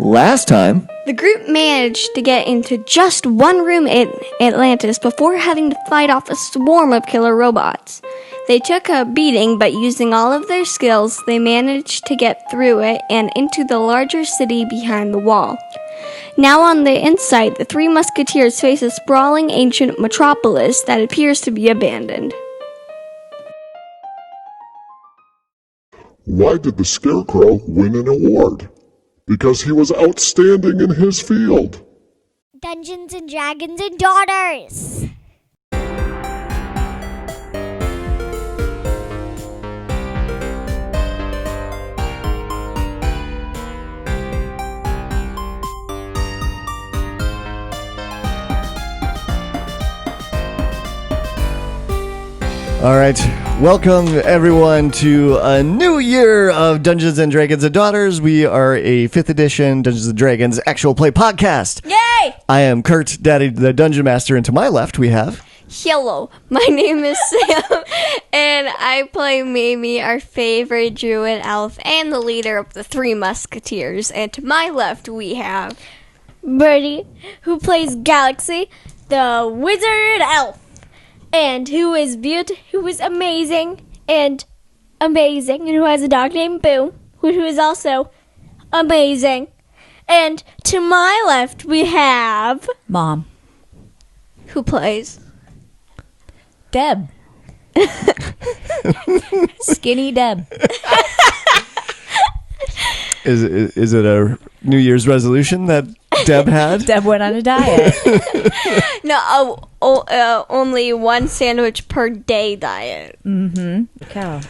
Last time, the group managed to get into just one room in Atlantis before having to fight off a swarm of killer robots. They took a beating, but using all of their skills, they managed to get through it and into the larger city behind the wall. Now on the inside, the three musketeers face a sprawling ancient metropolis that appears to be abandoned. Why did the Scarecrow win an award? Because he was outstanding in his field. Dungeons and Dragons and Daughters. all right, welcome everyone to a new year of Dungeons and Dragons and Daughters. We are a 5th edition Dungeons and Dragons actual play podcast. Yay! I am Kurt, Daddy the Dungeon Master, and to my left we have... Hello, my name is Sam, and I play Mamie, our favorite druid elf, and the leader of the Three Musketeers. And to my left, we have Birdie, who plays Galaxy, the wizard elf, and who is amazing, and who has a dog named Boo, who is also amazing. And to my left, we have Mom. who plays Deb. Skinny Deb. Is it a New Year's resolution that Deb had? Deb went on a diet. no, only one sandwich per day diet. Cow.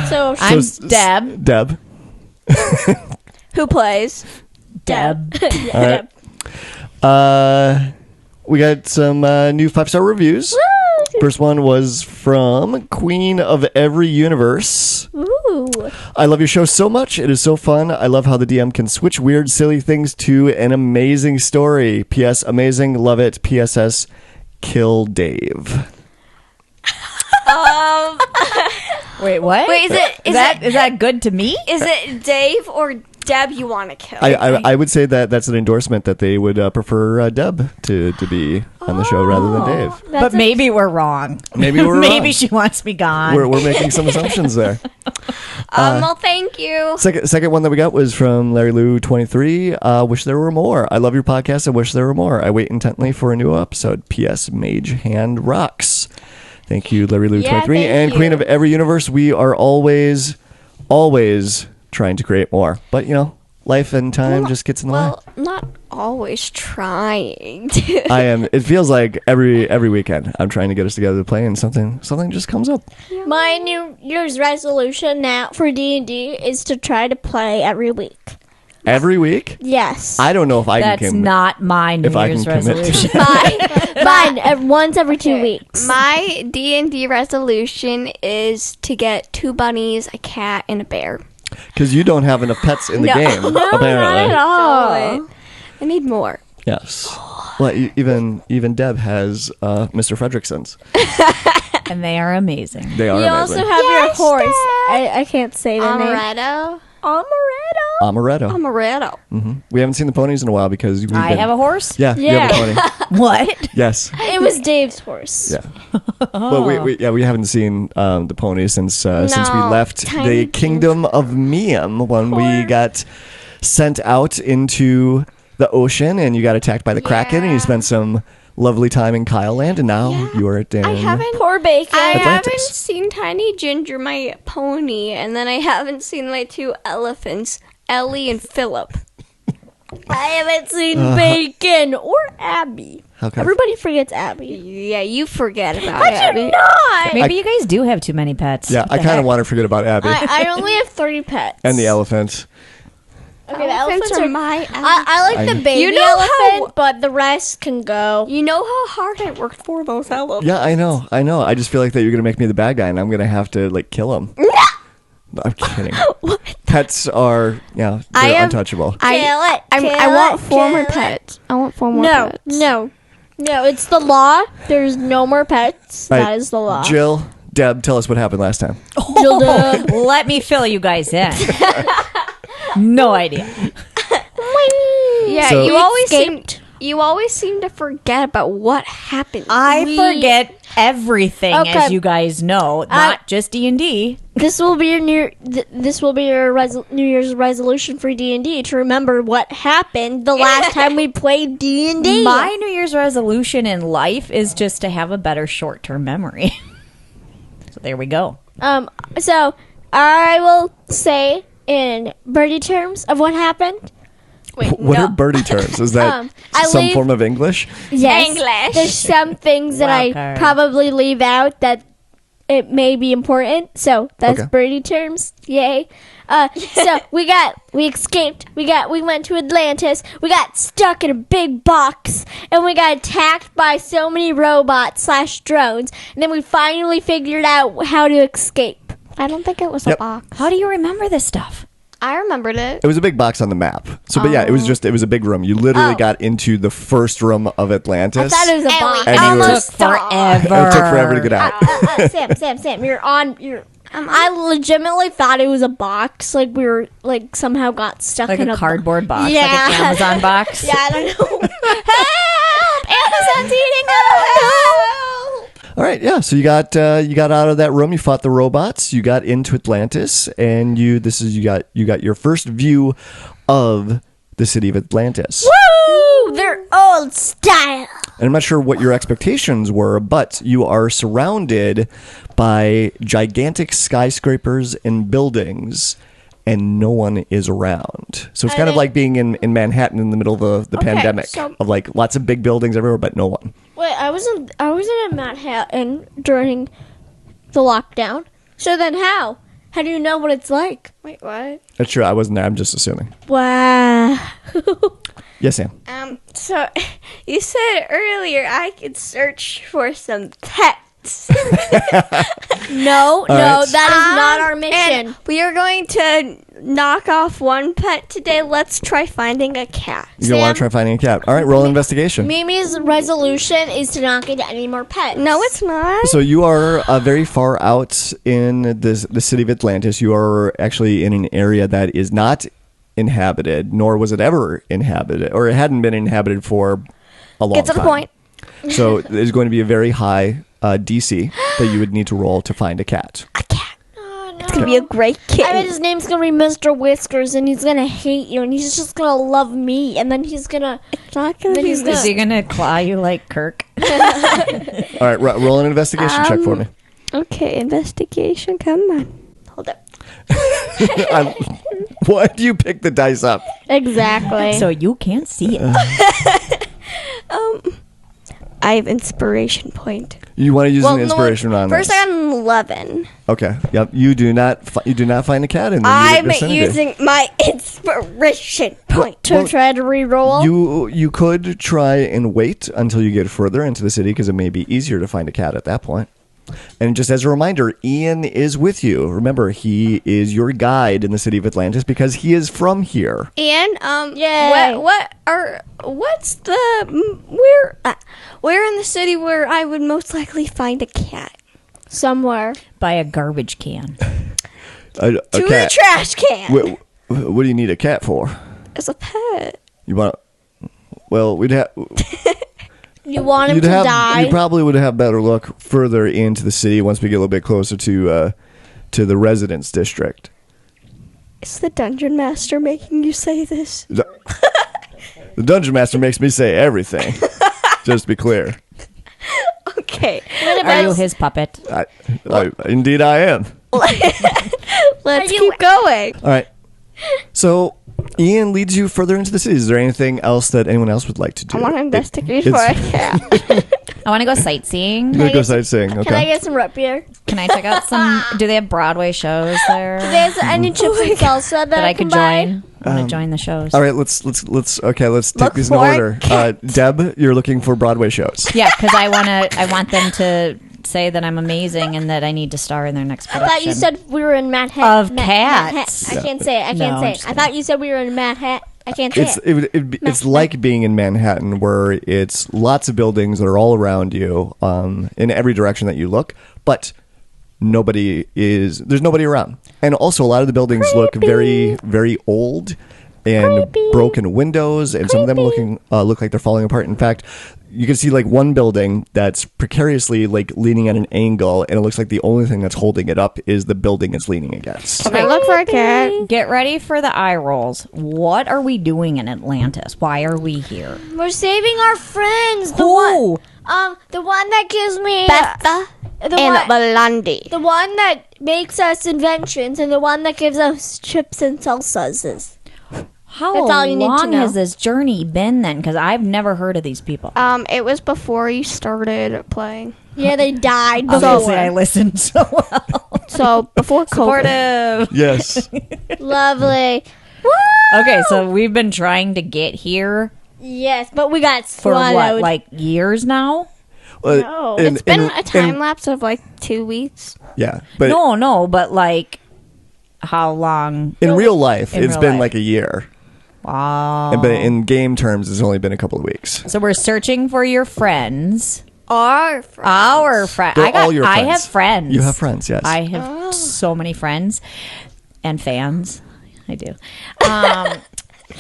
so I'm Deb. Deb. Who plays Deb. All right. We got some new 5-star reviews. First one was from Queen of Every Universe. Ooh. I love your show so much. It is so fun. I love how the DM can switch weird, silly things to an amazing story. P.S. Amazing. Love it. P.S.S. Kill Dave. Wait, what? Wait, is that good to me? Is it Dave or Deb you want to kill? I would say that that's an endorsement that they would prefer Deb to be on the show rather than Dave. But maybe we're wrong. Maybe we're Maybe wrong. she wants me gone. We're making some assumptions there. Well, thank you. Second one that we got was from Larry Lou 23. Wish there were more. I love your podcast. I wish there were more. I wait intently for a new episode. P.S. Mage Hand rocks. Thank you, Larry Lou 23. thank And you. Queen of Every Universe. We are always trying to create more. But, life and time just gets in the way. Well, not always trying to. I am. It feels like every weekend I'm trying to get us together to play, and something just comes up. My New Year's resolution now for D&D is to try to play every week. Every week? Yes. I don't know if I That's can. not my New if I Year's can commit to resolution. Mine, once every 2 weeks. My D&D resolution is to get 2 bunnies, a cat, and a bear. Because you don't have enough pets in the game, apparently. Not at all. I need more. Yes. Well, even Deb has Mr. Fredrickson's. And they are amazing. They are You amazing. also have your horse. I can't say the name. Amaretto. Amaretto. We haven't seen the ponies in a while because I have a horse? Yeah, you have a pony. What? Yes. It was Dave's horse. Yeah. Well, we haven't seen the ponies since we left tiny the Kingdom of Miam when we got sent out into the ocean and you got attacked by the Kraken and you spent some lovely time in Kyle Land and now you are in Poor Bacon. I Atlantis. haven't seen Tiny Ginger, my pony, and then I haven't seen my 2 elephants, Ellie and Philip. I haven't seen Bacon or Abby. How come? Everybody forgets Abby. Yeah, you forget about I Abby. did not. Maybe you guys do have too many pets. Yeah, I kind of want to forget about Abby I only have 30 pets. and the elephant. Okay, the elephants are my. I like the baby You know elephant, but the rest can go. You know how hard I worked for those elephants. Yeah, I know. I just feel like that you're going to make me the bad guy and I'm going to have to No! kill him. I'm kidding. Pets are, they're untouchable. I want 4 more pets. I want 4 more pets. No, it's the law. There's no more pets. Right. That is the law. Jill, Deb, tell us what happened last time. Let me fill you guys in. No idea. Yeah, So- you always seem to forget about what happened. I forget everything, Okay. as you guys know, not just D&D. This will be your New Year's resolution for D&D to remember what happened the last time we played D&D. My New Year's resolution in life is just to have a better short-term memory. So there we go. So I will say in birdie terms of what happened. Wait, What no. are birdie terms? Is that I some leave- form of English? Yes. English. There's some things that I Wildcard. probably leave out that it may be important. So that's Okay. birdie terms. Yay. So we escaped. We went to Atlantis. We got stuck in a big box and we got attacked by so many robots / drones. And then we finally figured out how to escape. I don't think it was Yep. a box. How do you remember this stuff? I remembered it. It was a big box on the map. So, but yeah, it was a big room. You literally got into the first room of Atlantis. I thought it was a And box. we And you were- almost stopped. and it took forever to get out. Sam, I legitimately thought it was a box. Like we were like somehow got stuck Like in a cardboard box, Yeah. like an Amazon box? Yeah, I don't know. Amazon's eating us. All right, yeah. So you got out of that room. You fought the robots. You got into Atlantis, and you got your first view of the city of Atlantis. Woo! They're old style. And I'm not sure what your expectations were, but you are surrounded by gigantic skyscrapers and buildings, and no one is around. So it's kind of like being in Manhattan in the middle of the pandemic, so- of like lots of big buildings everywhere, but no one. Wait, I wasn't in Manhattan during the lockdown. So then how? How do you know what it's like? Wait, what? That's true. I wasn't there. I'm just assuming. Wow. Yes, Sam. So you said earlier I could search for some pets. No, right. that is not our mission. And we are going to knock off one pet today. Let's try finding a cat. You're going to want to try finding a cat. All right, roll investigation. Mimi's resolution is to not get any more pets. No, it's not. So you are very far out in the city of Atlantis. You are actually in an area that is not inhabited, nor was it ever inhabited, or it hadn't been inhabited for a long Get to the time. point. So there's going to be a very high DC that you would need to roll to find a cat. A cat. Oh, no. It's gonna be a great I kitten. bet his name's gonna be Mr. Whiskers, and he's gonna hate you, and he's just gonna love me, and then he's gonna. It's not gonna Then be. he's Is he going to claw you like Kirk? All right, roll an investigation check for me. Okay, investigation. Come on. Hold up. Why do you pick the dice up? Exactly. So you can't see it. I have inspiration point. You want to use an no, inspiration on First, this. I got an 11. Okay. Yep. You do not find a cat in the I'm vicinity. using my inspiration point. to try to re-roll. You could try and wait until you get further into the city because it may be easier to find a cat at that point. And just as a reminder, Ian is with you. Remember, he is your guide in the city of Atlantis because he is from here. And Yay. what's the where in the city where I would most likely find a cat? Somewhere. By a garbage can. A To cat. the trash can. What do you need a cat for? As a pet. You want? Well, we'd have. You want him to die. You probably would have better luck further into the city once we get a little bit closer to the residence district. Is the dungeon master making you say this? The dungeon master makes me say everything. Just to be clear. Okay. Are you his puppet? Indeed, I am. Let's keep going. All right. So, Ian leads you further into the city. Is there anything else that anyone else would like to do? I want to investigate for a cat. I want to go sightseeing. You're gonna go sightseeing. Okay. Can I get some root beer? Can I check out some? Do they have Broadway shows there There's any chips and salsa that that I can could buy? join? I want to join the shows. All right. Let's take Look these in for order. Deb, you're looking for Broadway shows. Yeah, because I want them to say that I'm amazing and that I need to star in their next I production. thought you said we were in Manhattan. Of cats. I can't say it. I can't No, say I'm it. just I thought you said we were in Manhattan. I can't say it. It's like being in Manhattan, where it's lots of buildings that are all around you, in every direction that you look, but there's nobody around, and also a lot of the buildings look very, very old, and broken windows, and some of them look like they're falling apart. In fact, you can see like one building that's precariously like leaning at an angle, and it looks like the only thing that's holding it up is the building it's leaning against. I look for a cat. Get ready for the eye rolls. What are we doing in Atlantis? Why are we here? We're saving our friends. Who? The one that gives me Betha the and one, Blondie. the one that makes us inventions, and the one that gives us chips and salsas. How That's all you need to long know. has this journey been then? Because I've never heard of these people. It was before you started playing. Yeah, they died Obviously, before. I listened so well. So before COVID. Supportive. Yes. Lovely. Okay, so we've been trying to get here Yes, but we got for swallowed. what, like years now? No. It's been a time lapse of like 2 weeks. Yeah, but No, but like, how long? in real life, In it's real been life. like a year. Wow. But in game terms, it's only been a couple of weeks. So we're searching for your friends. Our friends. Our friends. They're all your I friends. have friends. You have friends, yes. I have so many friends and fans. I do.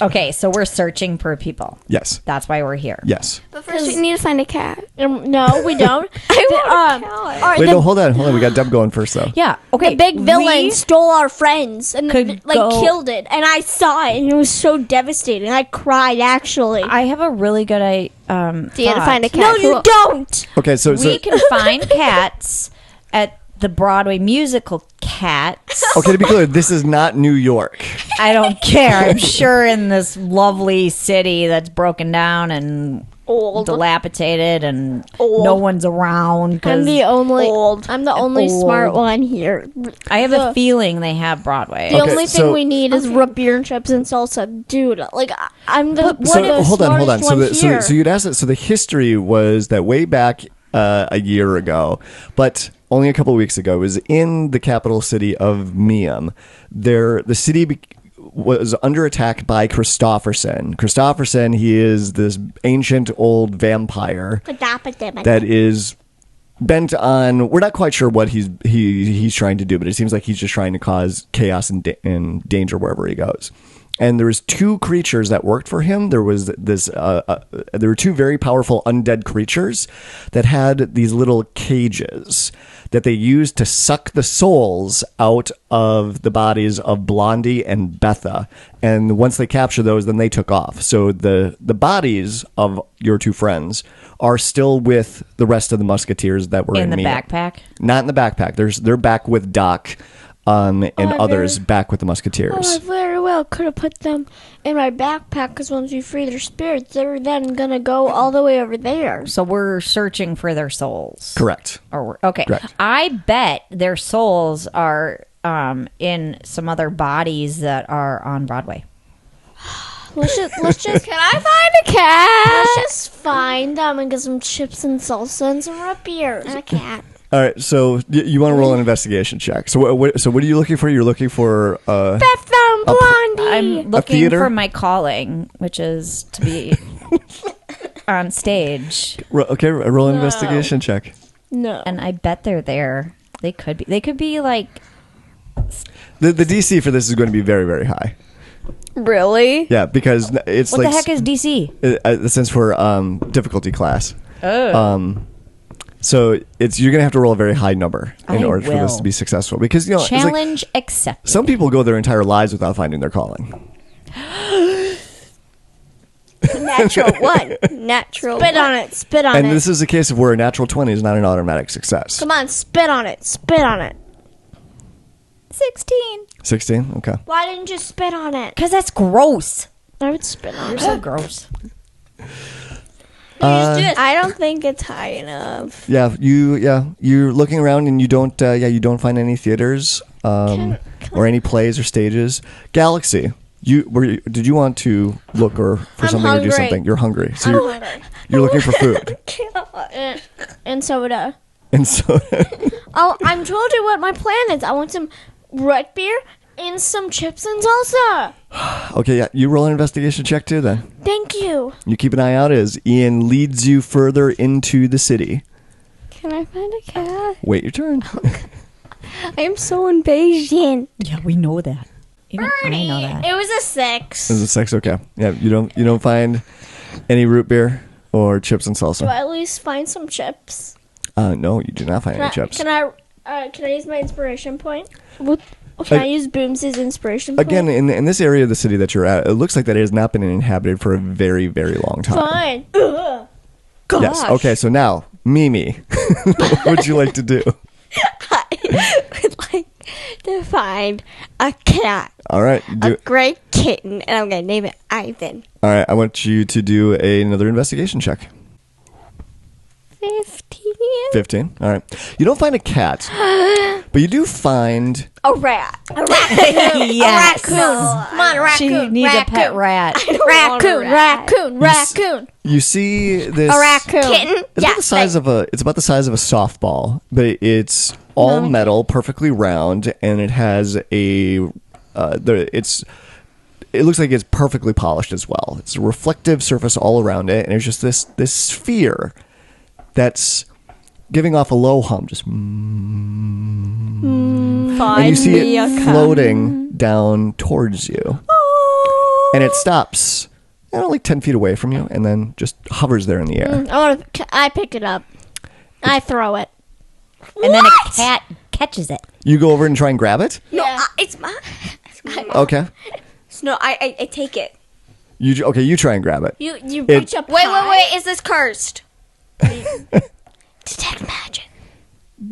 Okay, so we're searching for people. Yes. That's why we're here. Yes. But first, we need to find a cat. No, we don't. Wait, no, hold on. We got Deb going first, though. Yeah. Okay. The big villain we- stole our friends and could go- killed it, and I saw it, and it was so devastating. I cried actually. I have a really good Do you thought. find a cat? no, you don't. Okay, so We can find cats at the Broadway musical Cats. okay, to be clear, this is not New York. I don't care. I'm sure in this lovely city that's broken down and dilapidated and no one's around. I'm 'cause the only smart one here. I have a feeling they have Broadway. The Okay, only thing so- we need is root beer and chips and salsa, dude. Like I'm the So one of the hold on. smartest So, ones here. so you'd ask that. So the history was that way back a year ago, but only a couple of weeks ago, it was in the capital city of Miam. The city was under attack by Christofferson. Christofferson, he is this ancient old vampire that is bent on. We're not quite sure what he's trying to do, but it seems like he's just trying to cause chaos and danger wherever he goes. And there was 2 creatures that worked for him. There was there were 2 very powerful undead creatures that had these little cages that they used to suck the souls out of the bodies of Blondie and Betha. And once they captured those, then they took off. So the bodies of your 2 friends are still with the rest of the musketeers that were in In the Mia. backpack? Not in the backpack. They're back with Doc. And others back with the musketeers. I very well could have put them in my backpack because once we free their spirits, they're then gonna go all the way over there. So we're searching for their souls. Correct. Okay. Correct. I bet their souls are in some other bodies that are on Broadway. Let's just Can I find a cat? let's just find them and get some chips and salsa and some root beer. And a cat. All right, so you want to roll an investigation check. So what are you looking for? You're looking for Betha and Blondie. I'm looking theater? for my calling, which is to be on stage. roll an investigation check. No. And I bet they're there. They could be. They could be like. The DC for this is going to be very, very high. Really? Yeah, because it's What like the heck is DC? the sense for difficulty class. Oh. So you're going to have to roll a very high number in I order for this will. to be successful, because it's like Challenge accepted. some people go their entire lives without finding their calling. Natural one. Natural. Spit on it. Spit on And it. this is a case of where a natural 20 is not an automatic success. Come on, spit on it. Spit on it. 16. 16? Okay. Why didn't you spit on it? Because that's gross. I would spit on You're it. so gross. I don't think it's high enough. Yeah, you're looking around and you don't find any theaters or any plays or stages. Galaxy, did you want to look or for I'm something or do hungry. something? You're hungry, so I'm hungry. you're looking for food. And soda. And so I'm told you what my plan is. I want some root beer and some chips and salsa. okay, yeah, you roll an investigation check too. Then Thank you. you keep an eye out as Ian leads you further into the city. Can I find a cat? Wait your turn. I am so impatient. Yeah, we know that. Even I know that. It was a 6. It was a 6. Okay. Yeah. You don't find any root beer or chips and Do salsa. I at least find some chips? No, you do not find any chips. Can I use my inspiration point? Can I use Boom's inspiration point? Again, in this area of the city that you're at, it looks like that it has not been inhabited for a very, very long time. Fine. Ugh. Gosh. Yes. Okay. So now, Mimi, what would you like to do? I would like to find a cat, All right. a gray kitten, and I'm gonna name it Ivan. All right. I want you to do another investigation check. 15. 15. All right. You don't find a cat, but you do find A rat. Yes. Come on, raccoon. She needs a pet rat. Raccoon. you see this. A raccoon. Kitten. It's about the size of a. It's about the size of a softball, but it's all metal, perfectly round, and it has a. It looks like it's perfectly polished as well. It's a reflective surface all around it, and it's just this sphere that's giving off a low hum, just. And you see it floating down towards you, and it stops, like 10 feet away from you, and then just hovers there in the air. I pick it up. I throw it. And then a cat catches it. You go over and try and grab it. Yeah. It's mine. Okay. No, I take it. You try and grab it. You It- reach up high. Wait. Is this cursed? Detect magic.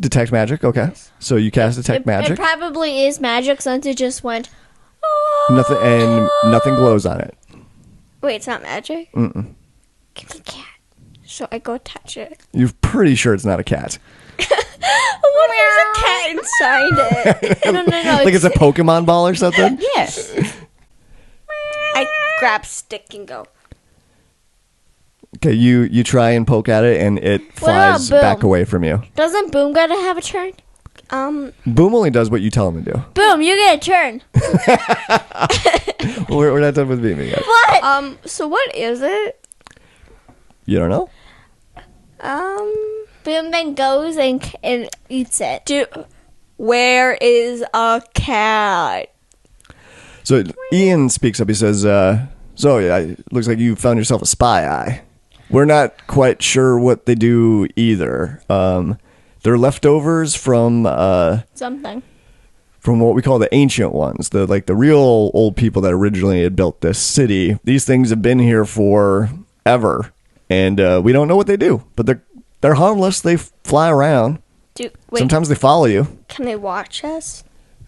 Detect magic. Okay. So you cast detect It magic. probably is magic since it just went. Nothing glows on it. Wait, it's not magic? Mm-mm. Give me a cat. So I go touch it. You're pretty sure it's not a cat. What if there's a cat inside it? No. Like it's a Pokemon ball or something. Yes. I grab stick and go. Okay. You try and poke at it, and it about flies Boom? back away from you. Doesn't Boom gotta have a turn? Boom only does what you tell him to do. Boom, you get a turn. We're not done with Mimi yet. What? So what is it? You don't know? Boom then goes and eats it. Where is a cat? So Ian speaks up. He says, so yeah, it looks like you found yourself a spy eye. We're not quite sure what they do either. They're leftovers from Something. from what we call the ancient ones, the real old people that originally had built this city. These things have been here forever, and we don't know what they do. But they're harmless. They fly around. Sometimes they follow you. Can they watch us?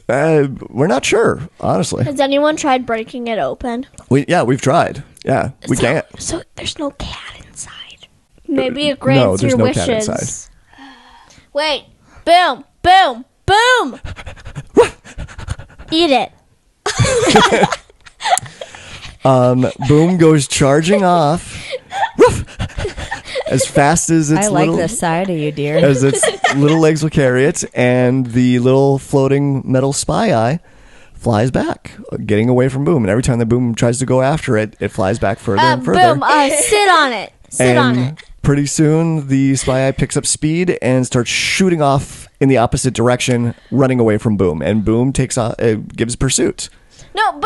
We're not sure, honestly. Has anyone tried breaking it open? We've tried. Yeah, we can't. So there's no cat inside. Maybe it grants there's your no wishes. cat inside. Wait. Boom. Eat it. Boom goes charging off as fast as its I like little, the side of you, dear. as its little legs will carry it, and the little floating metal spy eye flies back, getting away from Boom. And every time the Boom tries to go after it, it flies back further and further. Boom. Sit on it. Sit on it. Pretty soon, the spy eye picks up speed and starts shooting off in the opposite direction, running away from Boom. And Boom takes off, gives pursuit. No.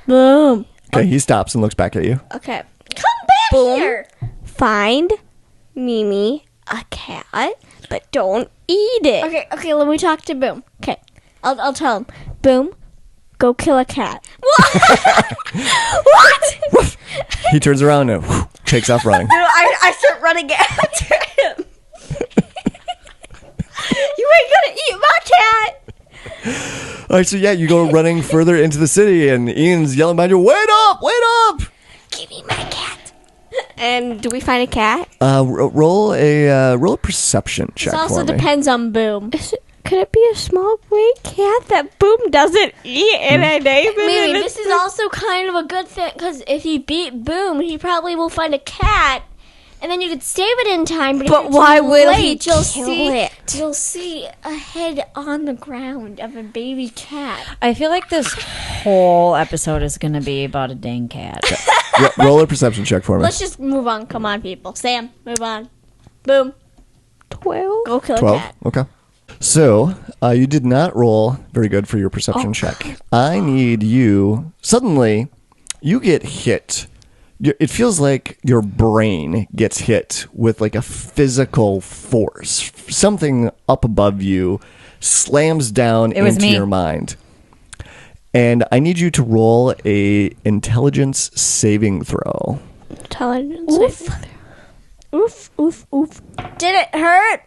Boom. Okay, he stops and looks back at you. Okay. Come back here. Find Mimi a cat, but don't eat it. Okay. Let me talk to Boom. Okay. I'll tell him. Boom. Go kill a cat. What? He turns around and takes off running. No, I start running after him. You ain't gonna eat my cat. All right, so yeah, you go running further into the city, and Ian's yelling behind you, "Wait up! Wait up!" Give me my cat. And do we find a cat? Roll a perception check This also for me. depends on Boom. Could it be a small gray cat that Boom doesn't eat and I name it? Maybe this is also kind of a good thing because if you beat Boom, he probably will find a cat, and then you could save it in time. But, if But you're why too will he late, you'll kill see it? You'll see a head on the ground of a baby cat. I feel like this whole episode is going to be about a dang cat. Roll a perception check for me. Let's just move on. Come on, people. Sam, move on. Boom. 12. Go kill a 12. cat. Okay. So, you did not roll very good for your perception check. I need you... Suddenly, you get hit. It feels like your brain gets hit with like a physical force. Something up above you slams down into your mind. And I need you to roll a intelligence saving throw. Intelligence. Oof. Did it hurt?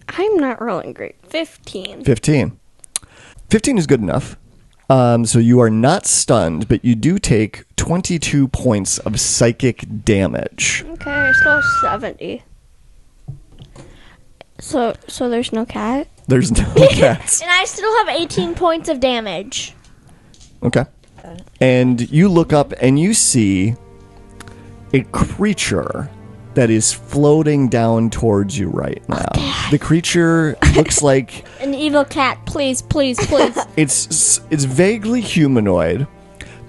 I'm not rolling great. 15. 15. 15 is good enough. So you are not stunned, but you do take 22 points of psychic damage. Okay, I still have 70. So there's no cat? There's no cats. And I still have 18 points of damage. Okay. And you look up and you see a creature that is floating down towards you right now. The creature looks like An evil cat, please. it's vaguely humanoid,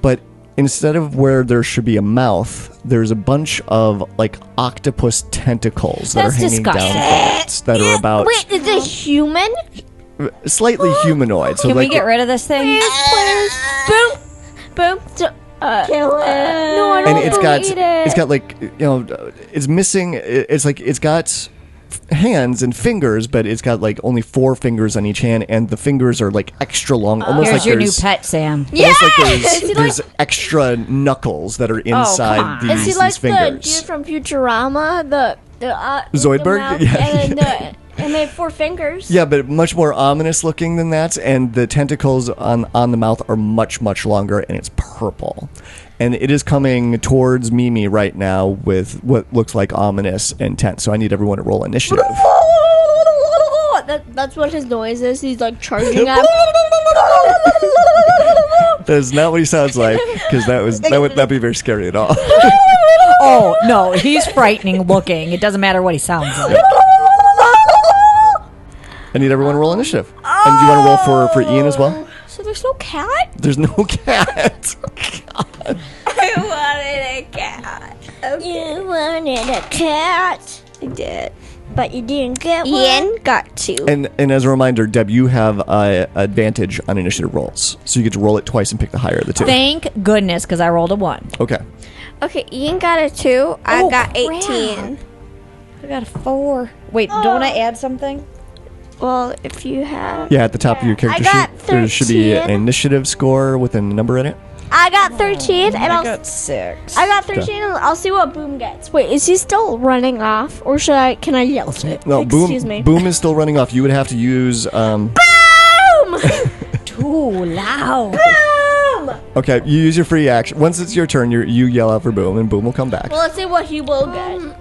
but instead of where there should be a mouth, there's a bunch of like octopus tentacles that That's are hanging disgusting. down from it that are about Wait, is it human? slightly humanoid. So Can like we get rid of this thing? Boom. So, Kill it. no, I and don't it's got like, you know, it's missing. It's like it's got hands and fingers, but it's got like only 4 fingers on each hand, and the fingers are like extra long, almost Here's like your new there's pet, Sam. almost like Is he there's extra knuckles that are come inside on. these, Is he these like the fingers. dude from Futurama? The Zoidberg? mouth Yeah. And they have 4 fingers. Yeah, but much more ominous looking than that, and the tentacles on the mouth are much, much longer, and it's purple. And it is coming towards Mimi right now with what looks like ominous intent. So I need everyone to roll initiative. That's what his noise is. He's like charging up. That is not what he sounds like, because that would not be very scary at all. Oh, no, he's frightening looking. It doesn't matter what he sounds like. I need everyone to roll initiative. And do you want to roll for Ian as well? So there's no cat? There's no cat. I wanted a cat. You wanted a cat, I did. but you didn't get one. Ian got 2. And as a reminder, Deb, you have advantage on initiative rolls, so you get to roll it twice and pick the higher of the two. Thank goodness, because I rolled a 1. Okay. Okay, Ian got a 2. I Oh, got crap. 18. I got a 4. Wait, don't I add something? Well, if you have... Yeah, at the top of your character I got sheet, there should be an 13. initiative score with a number in it. I got 13, and I got 6. I got 13, and I'll see what Boom gets. Wait, is he still running off, or can I yell at it? No, Excuse me. Boom is still running off. You would have to use. Boom! Too loud. Boom! Okay, you use your free action. Once it's your turn, you yell out for Boom, and Boom will come back. Well, let's see what he will get.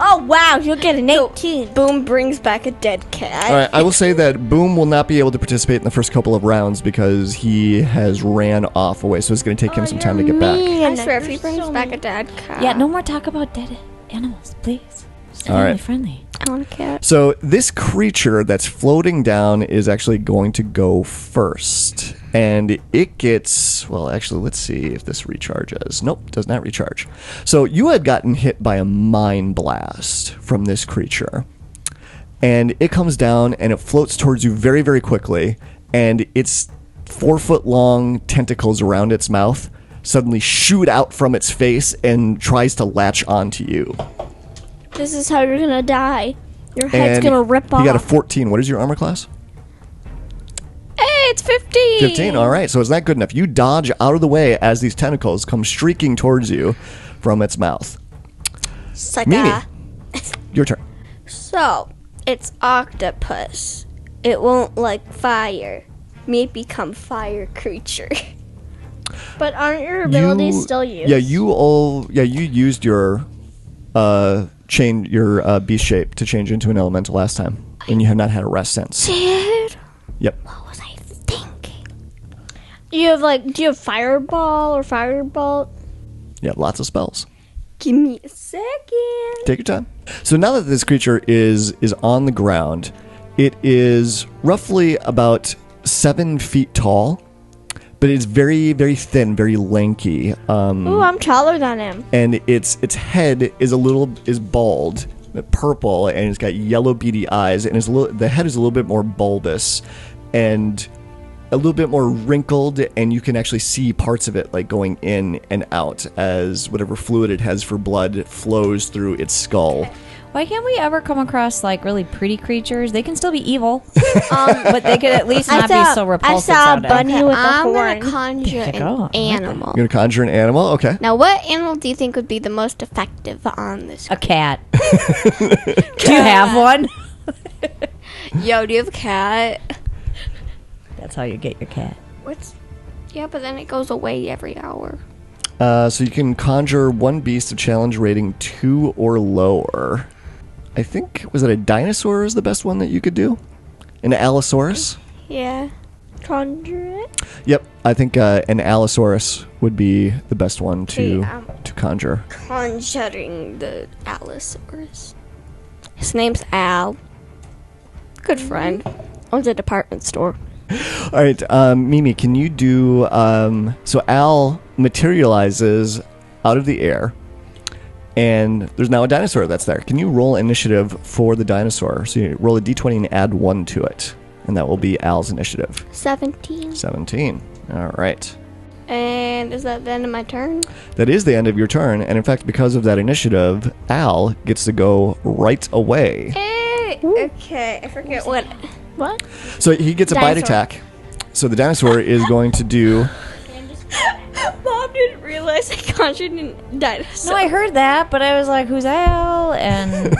Oh, wow, you'll get an 18. Boom brings back a dead cat. All right, I will say that Boom will not be able to participate in the first couple of rounds because he has ran off away, so it's going to take him some time to get back. I swear, if he brings back a dead cat... Yeah, no more talk about dead animals, please. Just All right. friendly. I want a cat. So this creature that's floating down is actually going to go first. And it gets, well, actually, let's see if this recharges. Nope, does not recharge. So you had gotten hit by a mind blast from this creature. And it comes down and it floats towards you very, very quickly. And its 4-foot long tentacles around its mouth suddenly shoot out from its face and tries to latch onto you. This is how you're gonna die. Your head's And gonna rip off. You got a 14. What is your armor class? Hey, it's 15! 15. All right, so it's not good enough. You dodge out of the way as these tentacles come streaking towards you from its mouth. Mimi, your turn. So, it's octopus. It won't like fire. May become fire creature. But aren't your abilities still used? Yeah, you used your beast shape to change into an elemental last time, and you have not had a rest since. Dude, Yep. what was I thinking? Do you have fireball or firebolt? Yeah, lots of spells. Give me a second. Take your time. So now that this creature is on the ground, it is roughly about 7 feet tall, but it's very, very thin, very lanky. Ooh, I'm taller than him. And its head is bald, purple, and it's got yellow beady eyes, and the head is a little bit more bulbous and a little bit more wrinkled, and you can actually see parts of it like going in and out as whatever fluid it has for blood flows through its skull. Why can't we ever come across like really pretty creatures? They can still be evil, but they could at least not be so repulsive. I saw a sounding. bunny with a I'm horn. gonna conjure There you go. an animal. You're gonna conjure an animal? Okay. Now, what animal do you think would be the most effective on this? A cat. Do you have one? Yo, do you have a cat? That's how you get your cat. Yeah, but then it goes away every hour. So you can conjure one beast of challenge rating 2 or lower. I think, was it a dinosaur is the best one that you could do? An Allosaurus? Yeah. Conjure it. Yep, I think an Allosaurus would be the best one to Yeah. to conjure. Conjuring the Allosaurus. His name's Al. Good friend. Owns a department store. All right, Mimi, can you do... so Al materializes out of the air, and there's now a dinosaur that's there. Can you roll initiative for the dinosaur? So you roll a d20 and add 1 to it, and that will be Al's initiative. 17. 17. All right. And is that the end of my turn? That is the end of your turn, and in fact, because of that initiative, Al gets to go right away. Okay, I forget what. What? So he gets a bite Dinosaur. attack. So the dinosaur is going to do... Mom didn't realize I conjured a dinosaur. No, I heard that, but I was like, "Who's Al?" And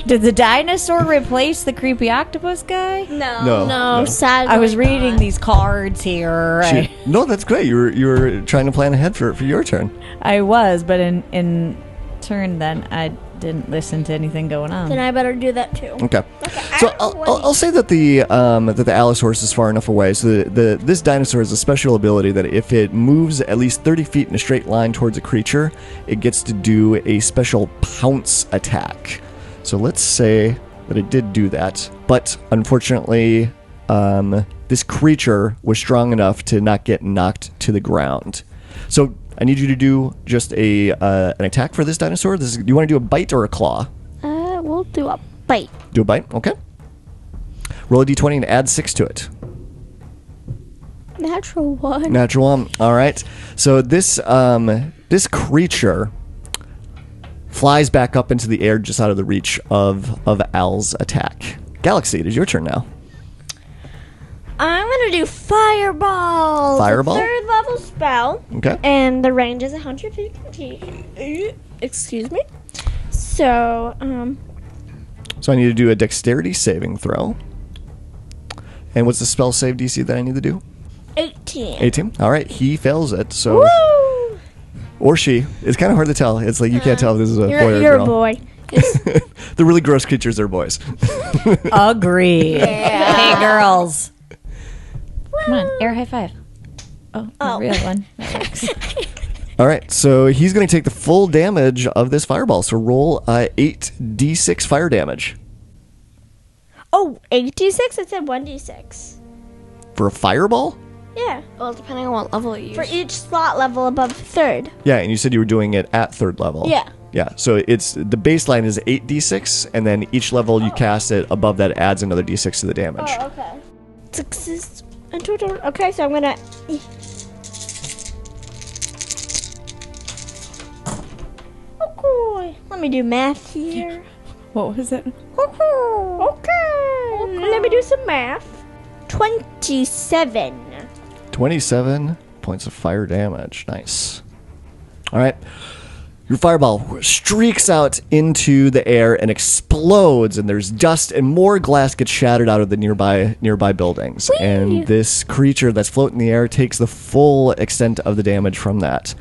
did the dinosaur replace the creepy octopus guy? No. Sadly I was reading not. these cards here. No, that's great. You were trying to plan ahead for your turn. I was, but in turn, then I didn't listen to anything going on. Then I better do that too. Okay. So I'll say that the Allosaurus is far enough away. So this dinosaur has a special ability that if it moves at least 30 feet in a straight line towards a creature, it gets to do a special pounce attack. So let's say that it did do that, but unfortunately, this creature was strong enough to not get knocked to the ground. So I need you to do just an attack for this dinosaur. Do you want to do a bite or a claw? We'll do a bite. Do a bite, okay. Roll a d20 and add 6 to it. Natural one. Natural one. All right. So this creature flies back up into the air just out of the reach of Al's attack. Galaxy, it is your turn now. I'm gonna do Fireball. Fireball? It's a 3rd level spell. Okay. And the range is 150 feet. Excuse me. So, So I need to do a dexterity saving throw. And what's the spell save DC that I need to do? 18. 18. All right. He fails it. So Woo! or she. It's kind of hard to tell. It's like you can't tell if this is a boy or a You're girl. a boy. The really gross creatures are boys. Agreed. Hey, girls. Come on, air high five. Oh, a real one. That works. All right, so he's going to take the full damage of this fireball. So roll 8d6 fire damage. Oh, 8d6? It said 1d6. For a fireball? Yeah. Well, depending on what level you use. For each slot level above 3rd. Yeah, and you said you were doing it at 3rd level. Yeah. Yeah, so it's the baseline is 8d6, and then each level you cast it above that adds another d6 to the damage. Oh, okay. 6 in total. Okay, so I'm gonna. Okay. Let me do math here. What was it? Okay. Let me do some math. 27. 27 points of fire damage. Nice. All right. Your fireball streaks out into the air and explodes, and there's dust, and more glass gets shattered out of the nearby buildings. Whee! And this creature that's floating in the air takes the full extent of the damage from that.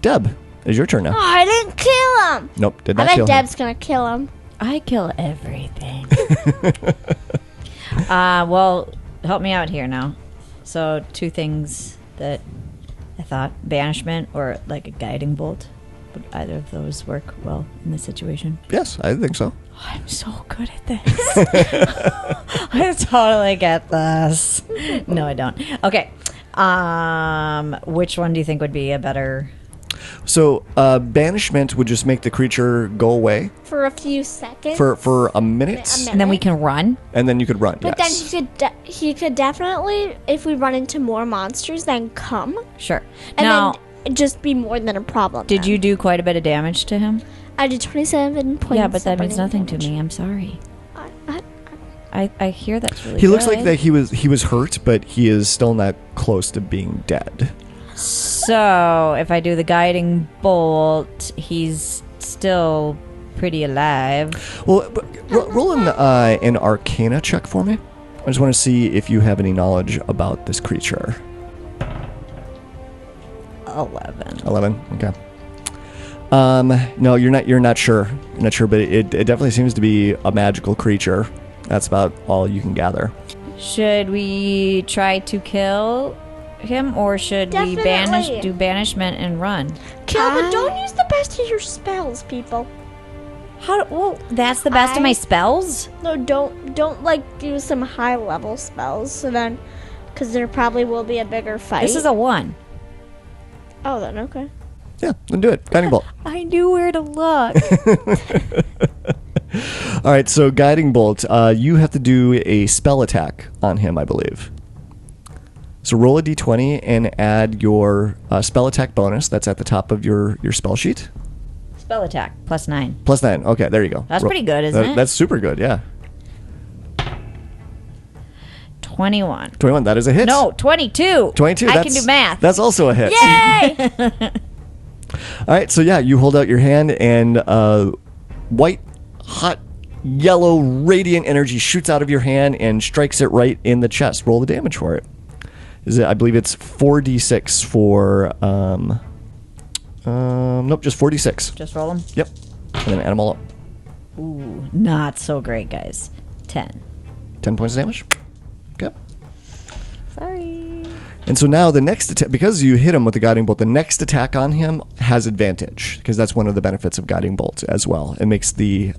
Deb, it's your turn now. Oh, I didn't kill him. Nope, did I not bet kill him. Deb's gonna kill him. I kill everything. Well, help me out here now. So, 2 things that I thought: banishment or like a guiding bolt. Would either of those work well in this situation? Yes, I think so. Oh, I'm so good at this. I totally get this. No, I don't. Okay. Which one do you think would be a better? So banishment would just make the creature go away For a few seconds. for a minute, And then we can run. and then you could run. But yes. then he could definitely, if we run into more monsters, then come. Sure. And Now, then it'd just be more than a problem. did then. you do quite a bit of damage to him? I did 27 points. Yeah, but that means of nothing damage. to me. I'm sorry. I- I hear that's really He looks like good. that he was hurt, but he is still not close to being dead. So, if I do the guiding bolt, he's still pretty alive. Well, roll an Arcana check for me. I just want to see if you have any knowledge about this creature. 11. 11. Okay. No, you're not. You're not sure. You're not sure, but it definitely seems to be a magical creature. That's about all you can gather. Should we try to kill him, or should we Definitely. do banishment and run? Kill, but don't use the best of your spells, people. Well, that's the best of my spells. No, don't like use some high level spells. So then, because there probably will be a bigger fight. This is a 1. Oh, then okay. Yeah, then do it. Guiding bolt. I knew where to look. All right, so guiding bolt. You have to do a spell attack on him, I believe. So roll a d20 and add your spell attack bonus. That's at the top of your spell sheet. Spell attack plus 9. Plus 9. Okay, there you go. That's pretty good, isn't it? That's super good, yeah. 21. 21, that is a hit. No, 22. 22, I can do math. That's also a hit. Yay! All right, so yeah, you hold out your hand and white, hot, yellow, radiant energy shoots out of your hand and strikes it right in the chest. Roll the damage for it. I believe it's 4d6 for... nope, just 4d6. Just roll them. Yep. And then add them all up. Ooh, not so great, guys. 10. 10 points of damage. Okay. Sorry. And so now the next attack, because you hit him with the guiding bolt, the next attack on him has advantage, because that's one of the benefits of guiding bolt as well. It makes the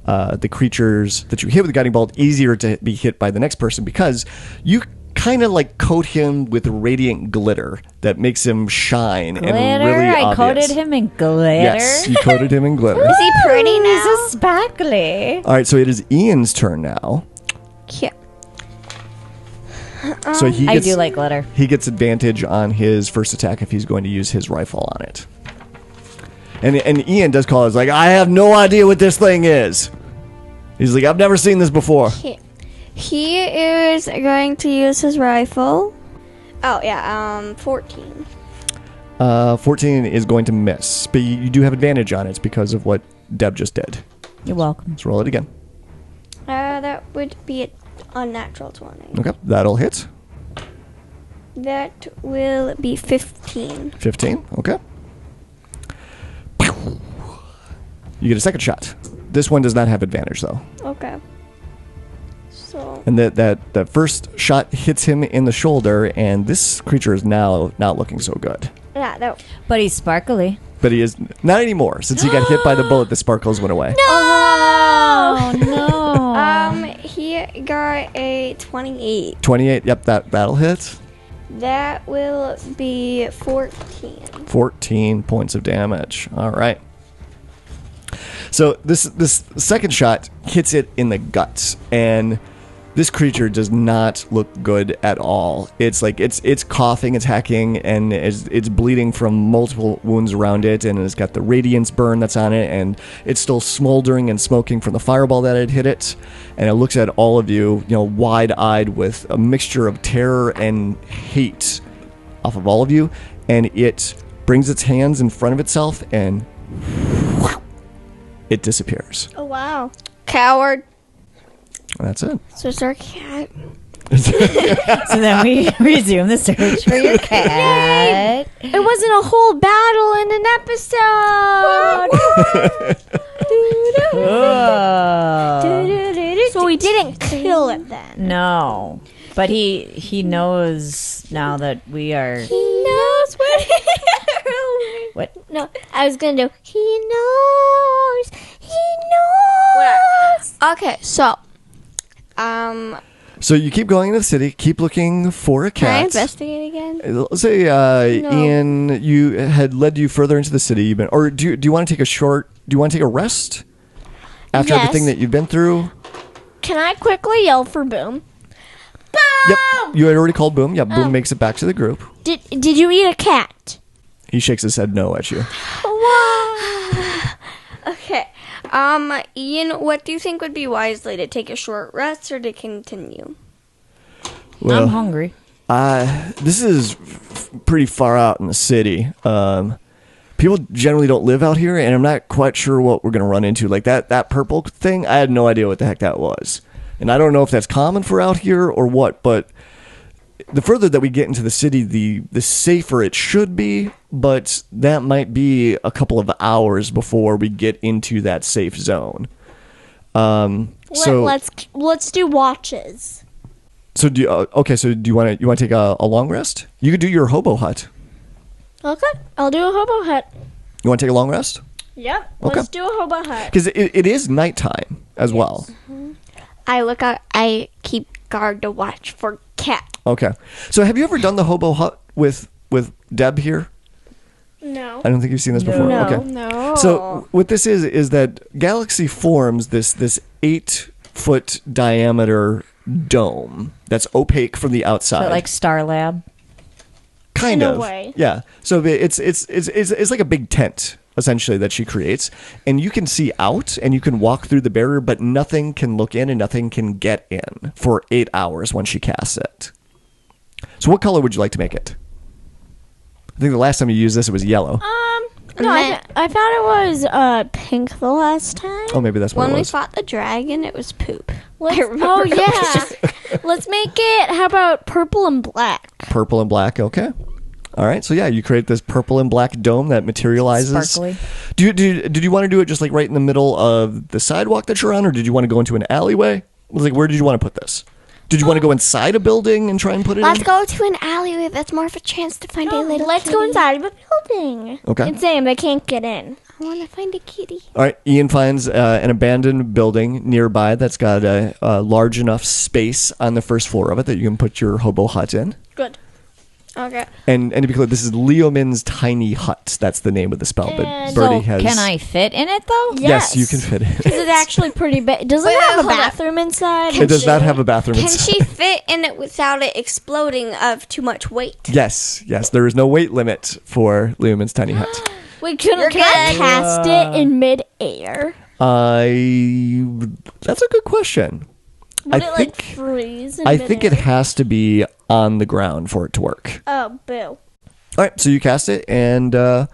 creatures that you hit with the guiding bolt easier to be hit by the next person, because you kind of like coat him with radiant glitter that makes him shine Glitter? and really I obvious. coated him in glitter? Yes, you coated him in glitter. Is he pretty now? He's a sparkly. All right, so it is Ian's turn now. Cute. So he I gets, do like glitter. He gets advantage on his first attack if he's going to use his rifle on it. And Ian does call it, like, I have no idea what this thing is. He's like, I've never seen this before. He is going to use his rifle. Oh, yeah, 14. 14 is going to miss, but you do have advantage on it because of what Deb just did. You're welcome. Let's roll it again. That would be an unnatural 20. Okay, that'll hit. That will be 15. 15, okay. You get a second shot. This one does not have advantage, though. Okay. So, And that first shot hits him in the shoulder, and this creature is now not looking so good. yeah, that. But he's sparkly. But he is not anymore. Since he got hit by the bullet, the sparkles went away. Oh, no. He got a 28. 28, yep, that'll hit. That will be 14. 14 points of damage. All right. So this second shot hits it in the guts, and this creature does not look good at all. It's like it's coughing, it's hacking, and it's bleeding from multiple wounds around it, and it's got the radiance burn that's on it, and it's still smoldering and smoking from the fireball that had hit it. And it looks at all of you, wide-eyed with a mixture of terror and hate off of all of you, and it brings its hands in front of itself and it disappears. Oh, wow. Coward. That's it. So it's our cat. So then we resume the search for your cat. It wasn't a whole battle in an episode. Oh. So we didn't kill it then. No. But he knows now that we are... He knows what. What? No, I was gonna do. He knows. He knows. Okay, so, So you keep going into the city, keep looking for a Can I cat. investigate again? Let's say Ian, you had led you further into the city. You've been, or do you want to take a rest after Yes. everything that you've been through? Can I quickly yell for Boom? Boom! Yep, you had already called Boom. Yeah, Boom makes it back to the group. Did you eat a cat? He shakes his head no at you. Okay. Ian, what do you think would be wisely, to take a short rest or to continue? Well, I'm hungry. this is pretty far out in the city. People generally don't live out here, and I'm not quite sure what we're going to run into. Like that purple thing, I had no idea what the heck that was. And I don't know if that's common for out here or what, but the further that we get into the city, the safer it should be, but that might be a couple of hours before we get into that safe zone. Let's do watches. So do you want to take a long rest? You could do your hobo hut. Okay, I'll do a hobo hut. You want to take a long rest? Yep, Okay. let's do a hobo hut. Because it is nighttime as well. I look out. I keep guard to watch for cat. Okay. So have you ever done the hobo hut with Deb here? No. I don't think you've seen this before. No. Okay. No. So what this is that Galaxy forms this 8-foot diameter dome that's opaque from the outside. So like Star Lab. Kind In a of. way. Yeah. So it's like a big tent essentially that she creates, and you can see out and you can walk through the barrier, but nothing can look in and nothing can get in for 8 hours when she casts it. So what color would you like to make it? I think the last time you used this, it was yellow. No, I thought it was pink the last time. Oh, maybe that's what When it we was. fought the dragon, it was poop. Let's, I remember oh it was yeah. Let's make it. How about purple and black? Purple and black. Okay. All right. So yeah, you create this purple and black dome that materializes. Sparkly. Did you want to do it just like right in the middle of the sidewalk that you're on, or did you want to go into an alleyway? Like, where did you want to put this? Did you want to go inside a building and try and put it Let's in? go to an alleyway. That's more of a chance to find a little Let's go kitty. inside of a building. Okay. It's saying they can't get in. I want to find a kitty. All right. Ian finds an abandoned building nearby that's got a large enough space on the first floor of it that you can put your hobo hut in. Good. Okay. And to be clear, this is Leomin's tiny hut. That's the name of the spell. But And- Birdie So has. can I fit in it though? Yes, you can fit it. Is it actually pretty big? Does it Wait, have a hold up. bathroom inside? It does not have a bathroom Can inside. she fit in it without it exploding of too much weight? Yes. There is no weight limit for Leomin's tiny hut. Wait, can I good. cast it in midair? That's a good question. Would it like freeze? In I think it midair? has to be on the ground for it to work. Oh, boo. All right, so you cast it, and do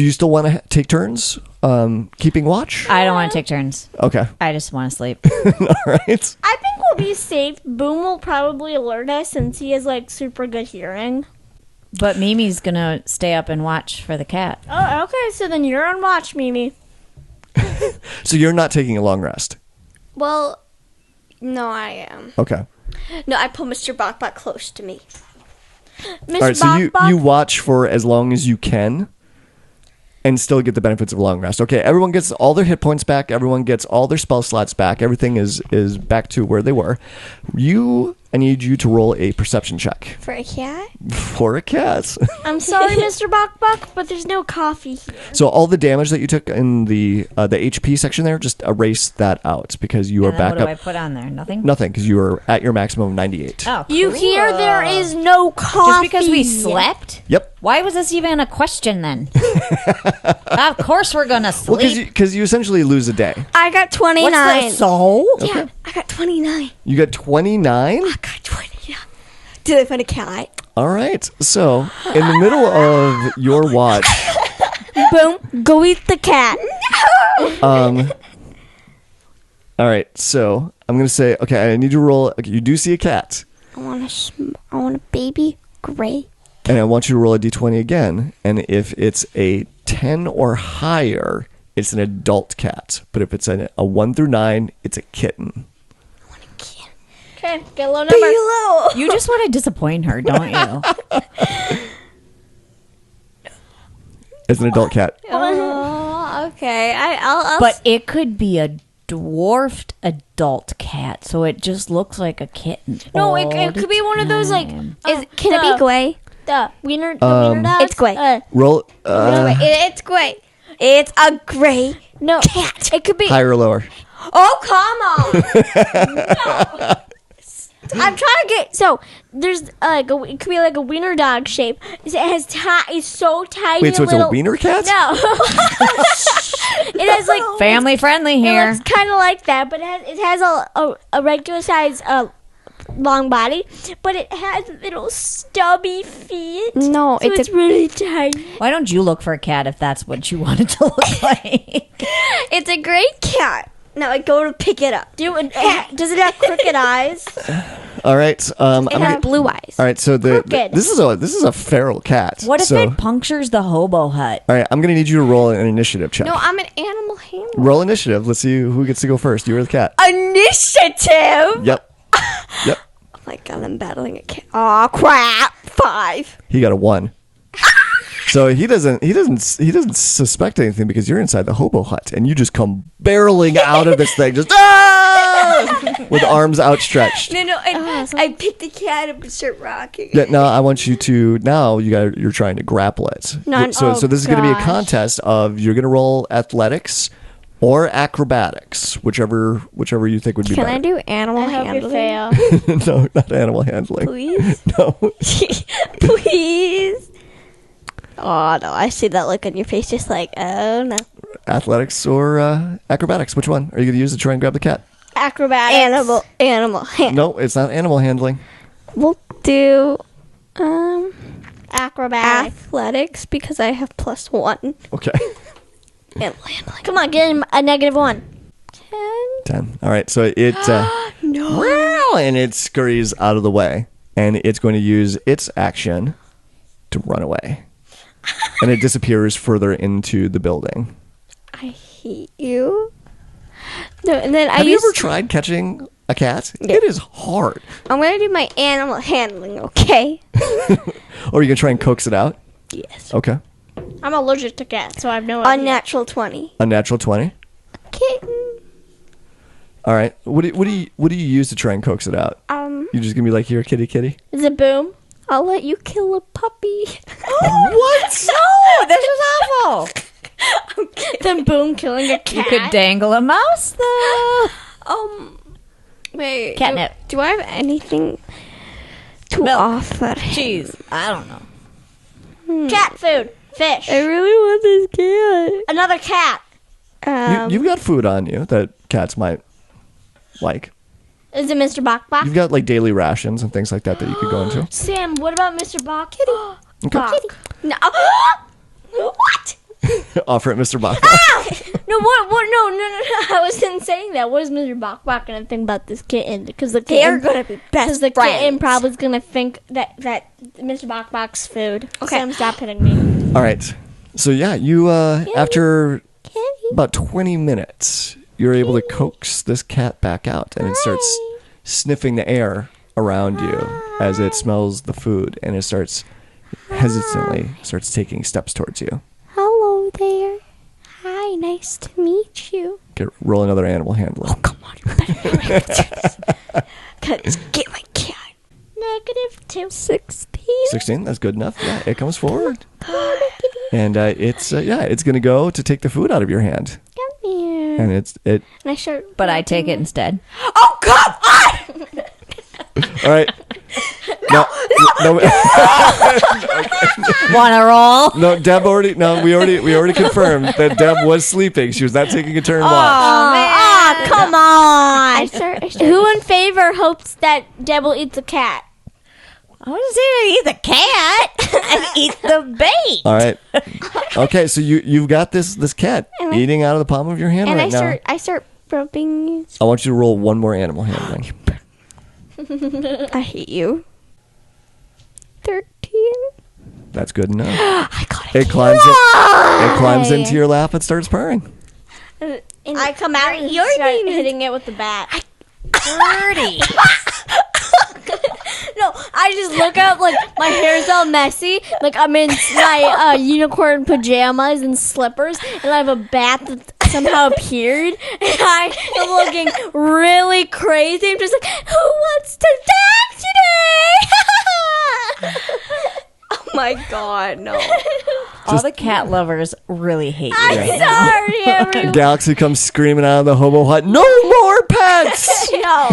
you still want to take turns keeping watch? I don't want to take turns. Okay, I just want to sleep. all right. I think we'll be safe. Boom will probably alert us since he has like super good hearing. But Mimi's gonna stay up and watch for the cat. Oh, okay. So then you're on watch, Mimi. So you're not taking a long rest. Well, no, I am. Okay. No, I pull Mr. Bokbok close to me. Miss All right, so you Bok-Bok? watch for as long as you can and still get the benefits of a long rest. Okay, everyone gets all their hit points back. Everyone gets all their spell slots back. Everything is back to where they were. I need you to roll a perception check For a cat? for a cat. I'm sorry, Mr. Bok-Bok, but there's no coffee here. So all the damage that you took in the HP section there, just erase that out because you are And then back what do I up. put on there? Nothing? Nothing, because you are at your maximum of 98. Oh, You cool. hear there is no coffee. Just because we slept? Yep. Why was this even a question then? Of course we're gonna Well, sleep. because you essentially lose a day. I got 29. What's the soul? Yeah, I got 29. You got 29? I got 29. Did I find a cat? All right. So in the middle of your watch, Boom, go eat the cat. all right. So I'm gonna say, okay, I need you to roll. Okay, you do see a cat, I want a baby gray. and I want you to roll a d20 again. And if it's a 10 or higher, it's an adult cat. But if it's a 1 through 9, it's a kitten. Okay, get a low number. You just want to disappoint her, don't you? It's an adult cat. Oh, okay. I'll But it could be adorable. dwarfed adult cat, so it just looks like a kitten. No, it could be one of those like. Can it be Gway? The wiener dogs? It's Gway. Roll It's Gway. It's a gray No, cat. it could be. higher or lower. Oh, come on. No. I'm trying to get there's like it could be like a wiener dog shape. It has it's so tiny. Wait, so it's little, a wiener cat? No, it has like Family friendly It here. looks kind of like that, but it has a regular size long body, but it has little stubby feet. No, so it's really tiny. Why don't you look for a cat if that's what you want it to look like? It's a gray cat. Now I go to pick it up. Does it have crooked eyes? All right. It has blue eyes. All right. So Crooked. this is a feral cat. What if so, it punctures the hobo hut? All right. I'm gonna need you to roll an initiative check. No, I'm an animal handler. Roll initiative. Let's see who gets to go first. You or the cat. Initiative. Yep. Yep. Oh my god, I'm battling a cat. Oh crap! 5. He got a 1. So he doesn't suspect anything because you're inside the hobo hut and you just come barreling out of this thing just with arms outstretched. No, I pick the cat up and start rocking. Yeah, now I want you to you're trying to grapple it. So this is going to be a contest of you're going to roll athletics or acrobatics, whichever you think would be Can better. I do animal I hope you handling? fail. No, not animal handling. Please? No. Please? Oh no, I see that look on your face just like, oh no. Athletics or acrobatics? Which one are you going to use to try and grab the cat? Acrobatics. Animal hand. No, it's not animal handling. We'll do Acrobatics. athletics because I have +1. Okay. Animal handling. Come on, get him a -1. 10. All right. So it No. and it scurries out of the way, and it's going to use its action to run away, and it disappears further into the building. I hate you. No, and then Have you ever tried catching a cat? Yeah. It is hard. I'm gonna do my animal handling, okay? Or you can try and coax it out. Yes. Okay. I'm allergic to cats, so I have no idea. Unnatural 20. Unnatural 20. Kitten. All right. What do you use to try and coax it out? You just gonna be like, here, kitty, kitty. Is it Boom? I'll let you kill a puppy. What? No, this is awful. Then Boom killing a cat. You could dangle a mouse, though. Wait. Catnip. Do I have anything to Milk. offer? Jeez, I don't know. Cat food. Fish. I really want this cat. Another cat. You've got food on you that cats might like. Is it Mr. Bok Bok? You've got like daily rations and things like that you could go into. Sam, what about Mr. Bok? Kitty. Okay. Bok. No. What? Offer it, Mr. Bach. No, what? No. I wasn't saying that. What is Mr. Bok Bok gonna think about this kitten? Because the They're kitten, gonna be best the friends. kitten probably is gonna think that Mr. Bok Bok's food. Okay. Sam, stop hitting me. All right. So yeah, you after Kitty. about 20 minutes, you're able to coax this cat back out, and it starts sniffing the air around you as it smells the food, and it starts hesitantly taking steps towards you. Hello there. Hi, nice to meet you. Okay, roll another animal handling. Oh, come on. You better hurry up. Let's get my cat. -2. 16. 16. That's good enough. Yeah, it comes forward, and it's gonna go to take the food out of your hand, Come here. and it. And I start. But I take it instead. Oh, come on! All right. No. Wanna roll? No, Deb already. No, we already confirmed that Deb was sleeping. She was not taking a turn watch. Oh, come on. I start. Who in favor hopes that Deb will eat the cat? I want to see her eat the cat and eat the bait. All right. Okay, so you've got this cat eating out of the palm of your hand And right now. I start rubbing you. I want you to roll one more animal handling. I hate you. 13. That's good enough. I got It climbs into your lap and starts purring. I come out and You're start demon. hitting it with the bat. Dirty. No, I just look up like my hair's all messy, like I'm in my unicorn pajamas and slippers, and I have a bat somehow appeared, and I am looking really crazy. I'm just like, who wants to dance today? Oh my god, no. All the cat lovers really hate you right I'm now. sorry, everyone. Galaxy comes screaming out of the hobo hut. No more pets. No,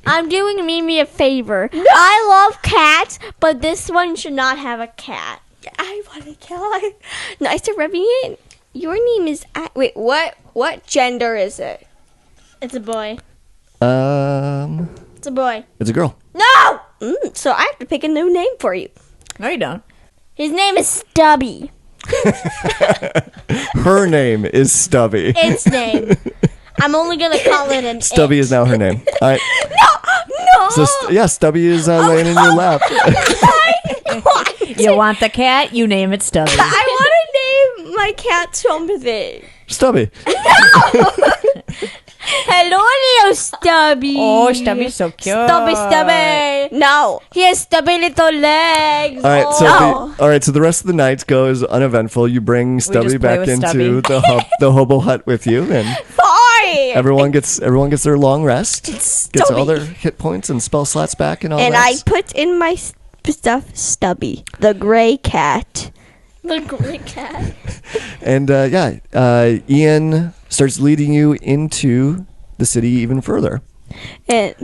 I'm doing Mimi a favor. I love cats, but this one should not have a cat. I want to kill her. Nice to rubbing it. Your name is... Wait, what gender is it? It's a boy. It's It's a boy. a girl. No! So I have to pick a new name for you. No, you don't. His name is Stubby. Her name is Stubby. Its name. I'm only going to call it an Stubby it. is now her name. All right. No! So Stubby is laying in your lap. You want the cat? You name it Stubby. I want to name my cat something. Stubby. Hello, little Stubby. Oh, Stubby's so cute. Stubby. No. He has stubby little legs. All right, so No. the rest of the night goes uneventful. You bring Stubby just play back with into Stubby. the hobo hut with you, and Fine. everyone gets their long rest, gets all Stubby. their hit points and spell slots back, and all And that. I put in my stuff Stubby, the gray cat. The great cat. And Ian starts leading you into the city even further. And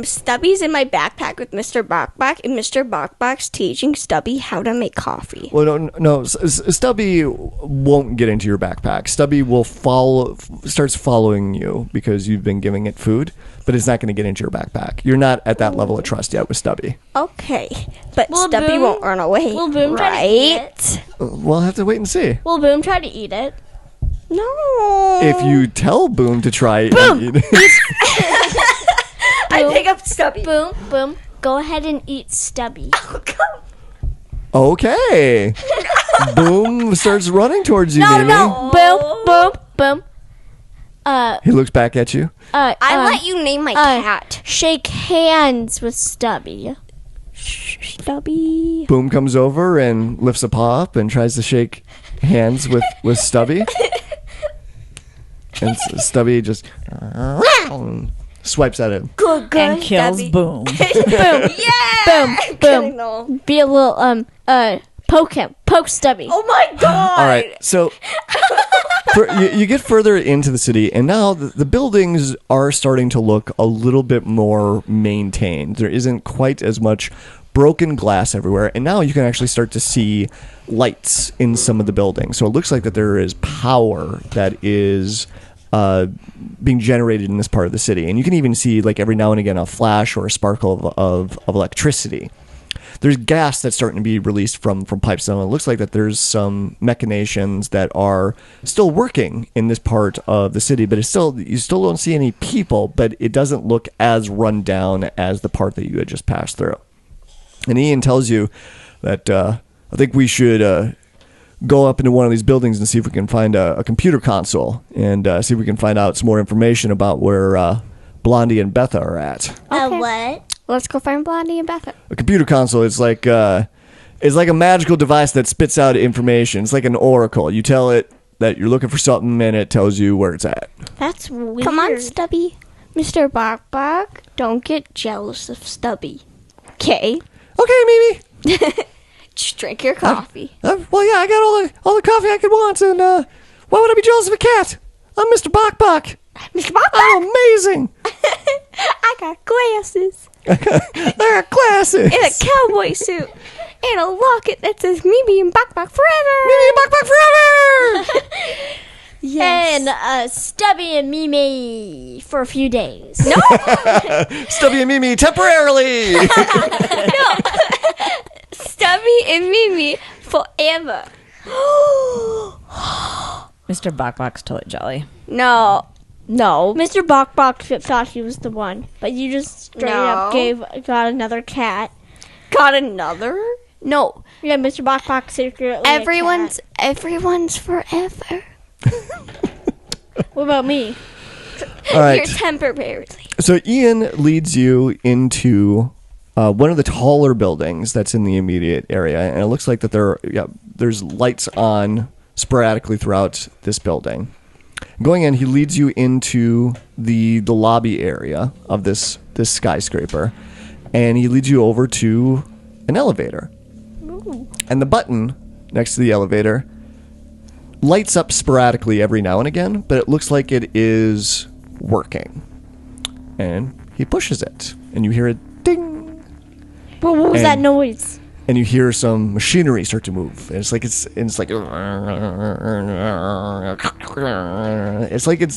Stubby's in my backpack with Mr. Bokbok, and Mr. Bokbok's teaching Stubby how to make coffee. Well, no. Stubby won't get into your backpack. Stubby will starts following you because you've been giving it food, but it's not going to get into your backpack. You're not at that level of trust yet with Stubby. Okay, but Will Stubby Boom- won't run away, will Boom try to eat right? We'll have to wait and see. Will Boom try to eat it? No. If you tell Boom to try and eat I pick up Stubby. Boom. Go ahead and eat Stubby. Okay. Boom starts running towards you, Mimi. Boom. He looks back at you. I let you name my cat. Shake hands with Stubby. Stubby. Boom comes over and lifts a paw up and tries to shake hands with Stubby. And Stubby just swipes at him. Good. And kills Stubby. Boom. Boom. Yeah. Boom. Be a little poke him. Poke Stubby. Oh my god. All right, so you get further into the city, and now the buildings are starting to look a little bit more maintained. There isn't quite as much broken glass everywhere, and now you can actually start to see lights in some of the buildings. So it looks like that there is power that is being generated in this part of the city, and you can even see, like, every now and again a flash or a sparkle of electricity. There's gas that's starting to be released from pipes. So it looks like that there's some machinations that are still working in this part of the city, but you still don't see any people, but it doesn't look as run down as the part that you had just passed through. And Ian tells you that I think we should go up into one of these buildings and see if we can find a computer console and see if we can find out some more information about where Blondie and Betha are at. What? Let's go find Blondie and Betha. A computer console is like a magical device that spits out information. It's like an oracle. You tell it that you're looking for something, and it tells you where it's at. That's weird. Come on, Stubby. Mr. Bokbok, don't get jealous of Stubby. Okay? Okay, Mimi. Just drink your coffee. Well, yeah, I got all the coffee I could want, and why would I be jealous of a cat? I'm Mr. Bok. Mr. Bokbok, I'm amazing. I got glasses. I got glasses. And a cowboy suit. And a locket that says Mimi and Bokbok forever. Mimi and Bok forever. Yes. And Stubby and Mimi for a few days. No. Stubby and Mimi temporarily. Stubby and Mimi forever. Mr. Bokbok's totally jolly. No. Mr. Bokbok thought he was the one, but you just straight up No. got another cat. Got another? No. Yeah, Mr. Bokbok secretly. Everyone's forever. What about me? All right. You're temporarily. So Ian leads you into one of the taller buildings that's in the immediate area, and it looks like that there's lights on sporadically throughout this building. Going in, he leads you into the lobby area of this skyscraper, and he leads you over to an elevator. Ooh. And the button next to the elevator lights up sporadically every now and again, but it looks like it is working. And he pushes it, and you hear a ding. Well, what was that noise? And you hear some machinery start to move. And it's like it's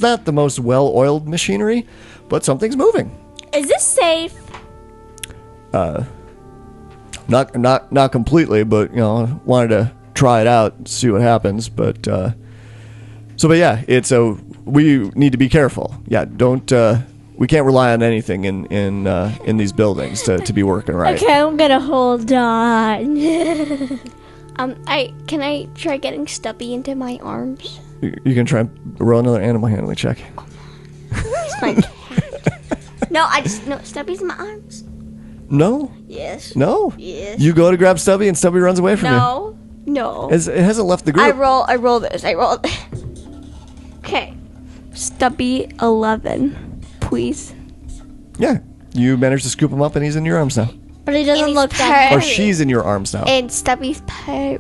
not the most well-oiled machinery, but something's moving. Is this safe? Not completely, but wanted to try it out, see what happens. But yeah, we need to be careful. Yeah, don't. We can't rely on anything in these buildings to be working right. Okay, I'm gonna hold on. Can I try getting Stubby into my arms? You can try and roll another animal handling check. It's my cat. No, Stubby's in my arms. No? Yes. No? Yes. You go to grab Stubby and Stubby runs away from you. No. It hasn't left the group. I roll this. Okay. Stubby 11, please. Yeah. You managed to scoop him up and he's in your arms now. But it doesn't look Or that purring. she's in your arms now. And Stubby's purring.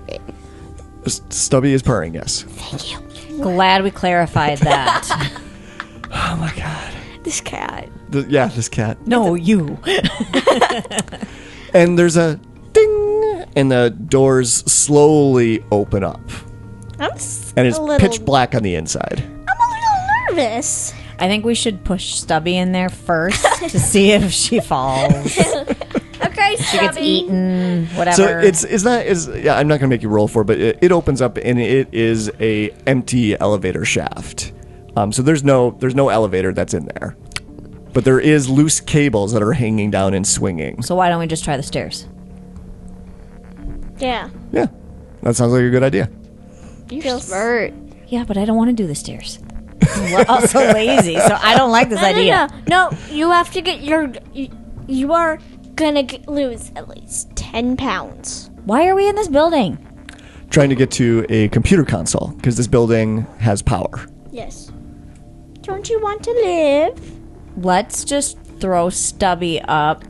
Stubby is purring, yes. Thank you. Glad we clarified that. Oh my god. This cat. This cat. No, you. And there's a ding, and the doors slowly open up. And it's pitch black on the inside. I'm a little nervous. I think we should push Stubby in there first to see if she falls. Okay, She gets Stubby. eaten, whatever. So I'm not gonna make you roll for it, but it opens up and it is a empty elevator shaft. So there's no elevator that's in there, but there is loose cables that are hanging down and swinging. So why don't we just try the stairs? Yeah. Yeah, that sounds like a good idea. You're smart. Yeah, but I don't want to do the stairs. We're also lazy, so I don't like this idea. No, you have to get you are gonna lose at least 10 pounds. Why are we in this building? Trying to get to a computer console because this building has power. Yes. Don't you want to live? Let's just throw Stubby up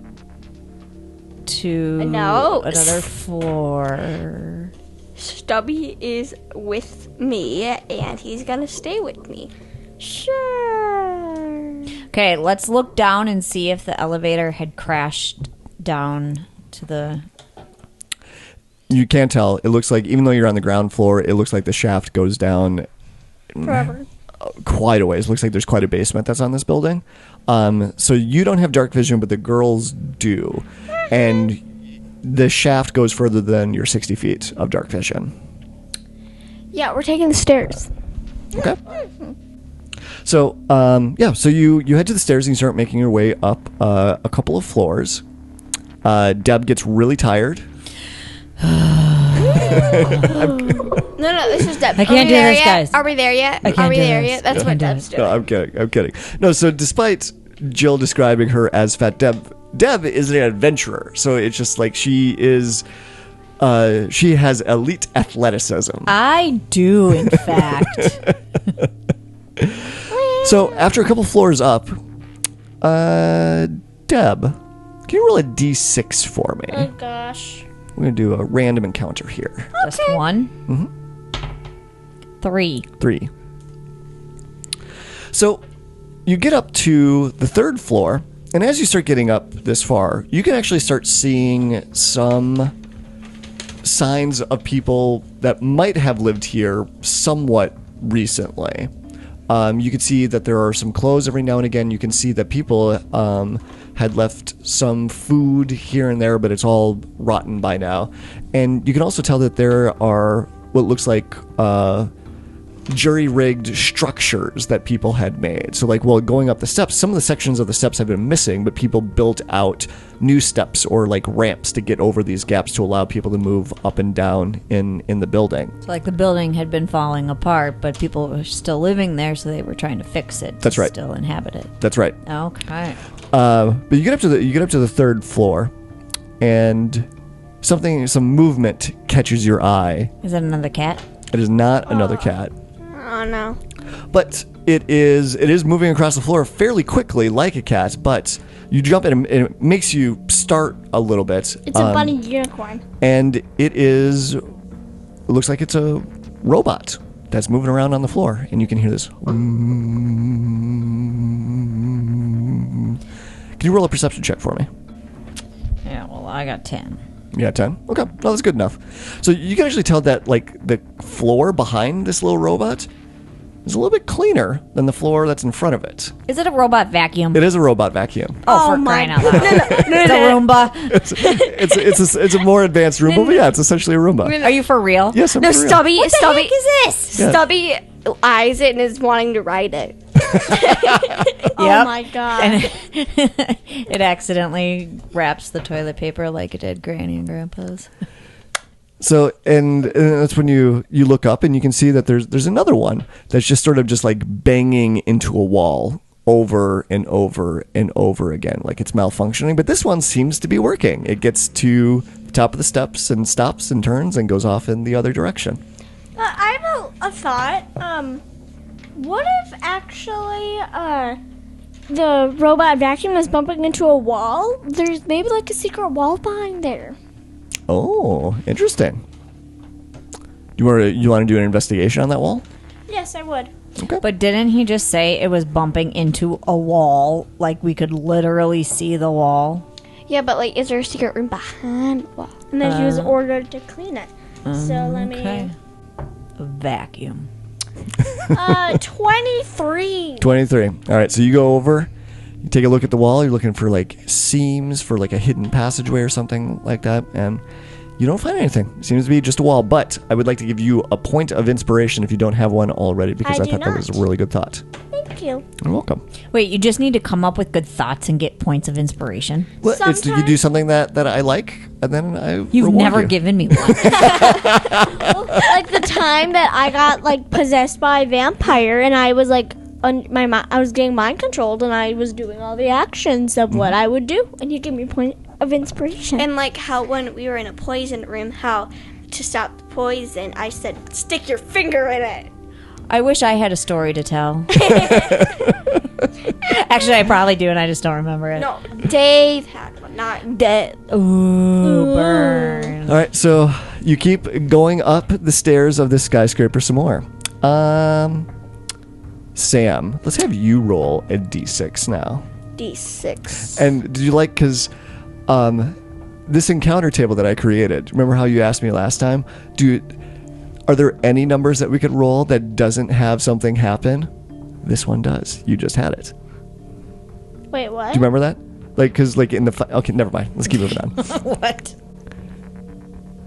to No. another floor. Stubby is with me, and he's gonna stay with me. Sure. Okay, let's look down and see if the elevator had crashed down to the... You can't tell. It looks like, even though you're on the ground floor, it looks like the shaft goes down Forever. quite a ways. Looks like there's quite a basement that's on this building. So you don't have dark vision, but the girls do. And the shaft goes further than your 60 feet of dark vision. Yeah, we're taking the stairs. Okay. So, so you head to the stairs and you start making your way up a couple of floors. Deb gets really tired. No, this is Deb. I can't do this, guys. Are we there yet? I can't Are we do there this. yet? That's what Deb's doing. No, I'm kidding. No, so despite Jill describing her as fat, Deb is an adventurer. So it's just like she has elite athleticism. I do, in fact. So after a couple floors up, Deb, can you roll a d6 for me? Oh gosh. We're going to do a random encounter here. Just one? Mm-hmm. 3. 3. So you get up to the third floor, and as you start getting up this far, you can actually start seeing some signs of people that might have lived here somewhat recently. You can see that there are some clothes every now and again. You can see that people had left some food here and there, but it's all rotten by now. And you can also tell that there are what looks like jury-rigged structures that people had made. So like, well, going up the steps, some of the sections of the steps have been missing, but people built out new steps or like ramps to get over these gaps to allow people to move up and down in the building. So like the building had been falling apart, but people were still living there, so they were trying to fix it. That's right. Still inhabit it. That's right. Okay. But you get up to the third floor, and some movement catches your eye. Is that another cat? It is not another cat. Oh no. But it is moving across the floor fairly quickly like a cat, but you jump in and it makes you start a little bit. It's a bunny unicorn. And it looks like it's a robot that's moving around on the floor, and you can hear this. Can you roll a perception check for me? Yeah, well, I got 10. Yeah, 10? Okay, no, that's good enough. So you can actually tell that, like, the floor behind this little robot is a little bit cleaner than the floor that's in front of it. Is it a robot vacuum? It is a robot vacuum. Oh, for crying out loud. It's a Roomba. It's a more advanced Roomba, but yeah, it's essentially a Roomba. Are you for real? Yes, I'm No, for real. Stubby. What the Stubby heck is this? Yeah. Stubby eyes it and is wanting to ride it. Oh my god. And it accidentally wraps the toilet paper like it did Granny and Grandpa's. So, and that's when you look up and you can see that there's another one that's just sort of just like banging into a wall over and over and over again, like it's malfunctioning. But this one seems to be working. It gets to the top of the steps and stops and turns and goes off in the other direction. I have a thought. What if actually the robot vacuum is bumping into a wall? There's maybe like a secret wall behind there. Oh, interesting. You want to do an investigation on that wall? Yes, I would. Okay. But didn't he just say it was bumping into a wall? Like we could literally see the wall? Yeah, but like, is there a secret room behind the wall? And then he was ordered to clean it. So let Okay. me. A vacuum. 23. 23. All right, so you go over, you take a look at the wall, you're looking for like seams for like a hidden passageway or something like that, and you don't find anything. It seems to be just a wall, but I would like to give you a point of inspiration if you don't have one already, because I I do thought that was a really good thought. Thank you. You're welcome. Wait, you just need to come up with good thoughts and get points of inspiration? Well, it's, you do Sometimes- something that I like, and then I You've reward never you. given me one. Like the time that I got like possessed by a vampire and I was like I was getting mind controlled and I was doing all the actions of what I would do and you gave me a point of inspiration. And like how when we were in a poison room, how to stop the poison, I said, stick your finger in it. I wish I had a story to tell. Actually, I probably do, and I just don't remember it. No, Dave had one, not Dave. Ooh, burn. All right, so you keep going up the stairs of this skyscraper some more. Sam, let's have you roll a d6 now. D6. And did you like, because this encounter table that I created, remember how you asked me last time? Are there any numbers that we could roll that doesn't have something happen? This one does. You just had it. Wait, what? Do you remember that? Like, because like in the okay, never mind. Let's keep moving on. What?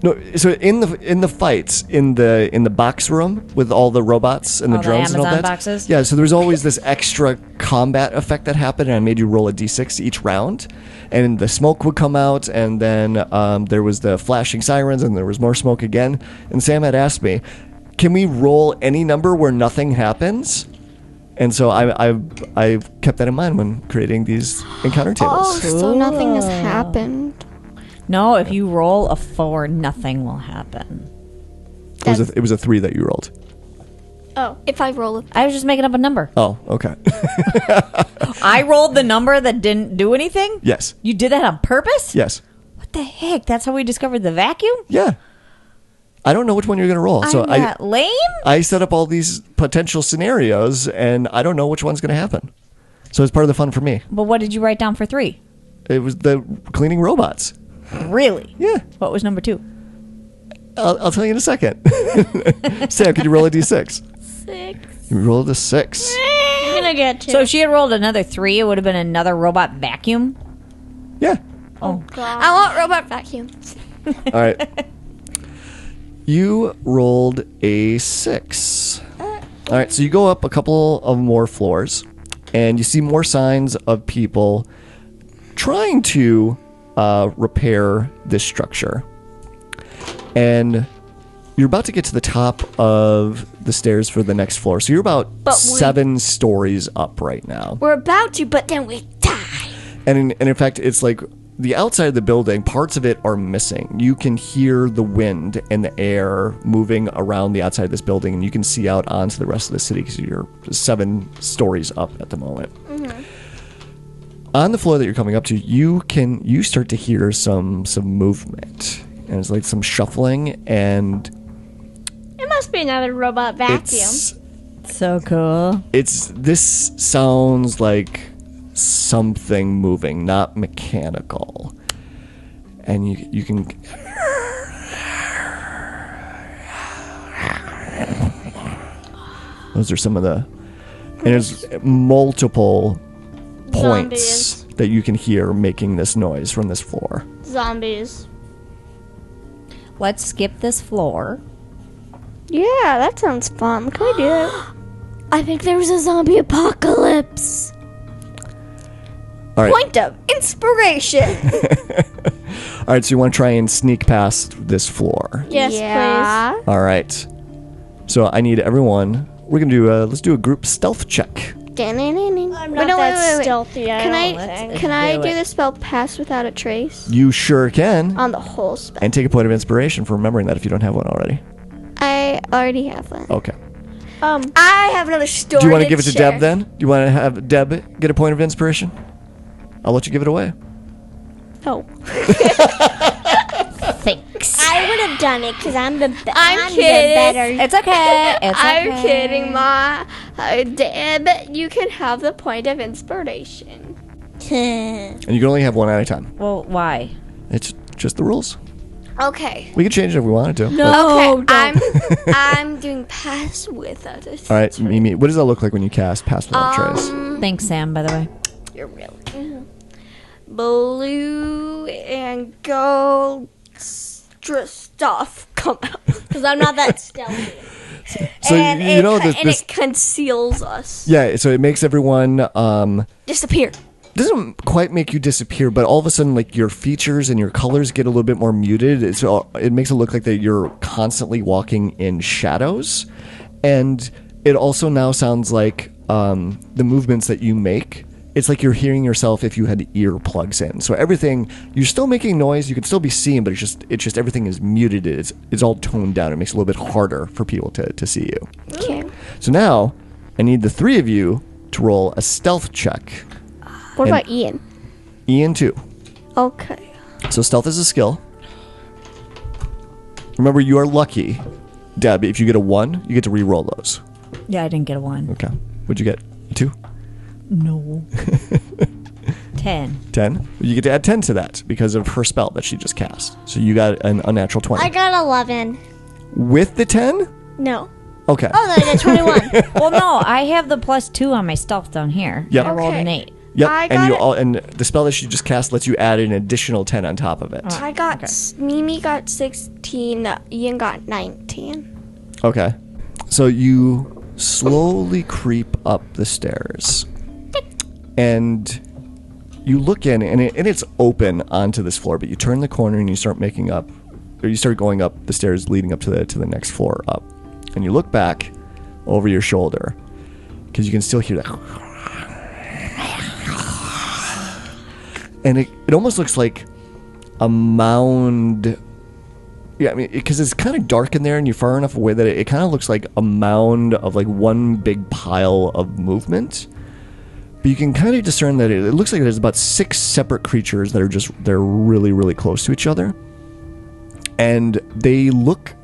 No, so in the fights in the box room with all the robots and the All the drones and all Amazon that. boxes? Yeah, so there was always this extra combat effect that happened, and I made you roll a d6 each round, and the smoke would come out, and then there was the flashing sirens, and there was more smoke again. And Sam had asked me, "Can we roll any number where nothing happens?" And so I've kept that in mind when creating these encounter Oh, tables. so nothing has happened. No, if you roll a 4, nothing will happen. It was a 3 that you rolled. Oh. If I roll a I was just making up a number. Oh, okay. I rolled the number that didn't do anything? Yes. You did that on purpose? Yes. What the heck? That's how we discovered the vacuum? Yeah. I don't know which one you're going to roll. So I'm not lame? I set up all these potential scenarios, and I don't know which one's going to happen. So it's part of the fun for me. But what did you write down for 3? It was the cleaning robots. Really? Yeah. What was number 2? I'll tell you in a second. Sam, could you roll a d6? 6. You rolled a 6. I'm gonna get 2. So if she had rolled another 3, it would have been another robot vacuum? Yeah. Oh. God. I want robot vacuum. All right. You rolled a 6. All right, so you go up a couple of more floors, and you see more signs of people trying to repair this structure. And you're about to get to the top of the stairs for the next floor. So you're about 7 stories up right now. We're about to, but then we die. And in fact, it's like the outside of the building, parts of it are missing. You can hear the wind and the air moving around the outside of this building, and you can see out onto the rest of the city because you're 7 stories up at the moment. On the floor that you're coming up to, you start to hear some movement, and it's like some shuffling, and It must be another robot vacuum. So cool. This sounds like something moving, not mechanical. And you can those are some of the, and there's multiple points Zombies. that you can hear making this noise from this floor. Zombies. Let's skip this floor. Yeah, that sounds fun. Can we do it? I think there was a zombie apocalypse. All right. Point of inspiration. All right, so you want to try and sneak past this floor. Yes, yeah. All right. So I need everyone. We're going to do let's do a group stealth check. please. I'm not Wait, no, that wait. stealthy. Can I do do it. the spell pass without a trace You sure can. on the whole spell? And take a point of inspiration for remembering that if you don't have one already. I already have one. Okay. I have another story. Do you want to give it to Deb then? Do you want to have Deb get a point of inspiration? I'll let you give it away. No. Thanks. I would have done it because I'm the better. It's okay. I'm kidding, Ma. Deb, you can have the point of inspiration. And you can only have one at a time. Well, why? It's just the rules. Okay. We could change it if we wanted to. Okay. I'm doing pass without a trace. All right, Mimi, what does that look like when you cast Pass Without Trace? Thanks, Sam, by the way. You're really blue and gold stuff come out. Because I'm not that stealthy. So and you know that and this. it conceals us. Yeah, so it makes everyone Disappear. doesn't quite make you disappear, but all of a sudden, like your features and your colors get a little bit more muted. It makes it look like that you're constantly walking in shadows, and it also now sounds like the movements that you make. It's like you're hearing yourself if you had earplugs in. So everything, you're still making noise. You can still be seen, but it's just everything is muted. It's all toned down. It makes it a little bit harder for people to see you. Okay. So now, I need the 3 of you to roll a stealth check. What And- about Ian? Ian 2. Okay. So stealth is a skill. Remember, you are lucky, Deb. If you get a 1, you get to re-roll those. Yeah, I didn't get a 1. Okay. What'd you get? A 2? No. 10. 10? You get to add 10 to that because of her spell that she just cast. So you got an unnatural 20. I got 11. With the 10? No. Okay. Oh, no, I got 21. Well, no, I have the +2 on my stealth down here. Yep. I rolled an Okay. 8. Yep. I And got and the spell that she just cast lets you add an additional 10 on top of it. I got Mimi got 16. Ian got 19. Okay. So you slowly creep up the stairs. And you look in, and it's open onto this floor, but you turn the corner and you start going up the stairs leading up to the next floor up. And you look back over your shoulder because you can still hear that. And it almost looks like a mound. Yeah, I mean, because it's kind of dark in there and you're far enough away that it kind of looks like a mound of like one big pile of movement. But you can kind of discern that it looks like there's about 6 separate creatures that they're really, really close to each other. And they look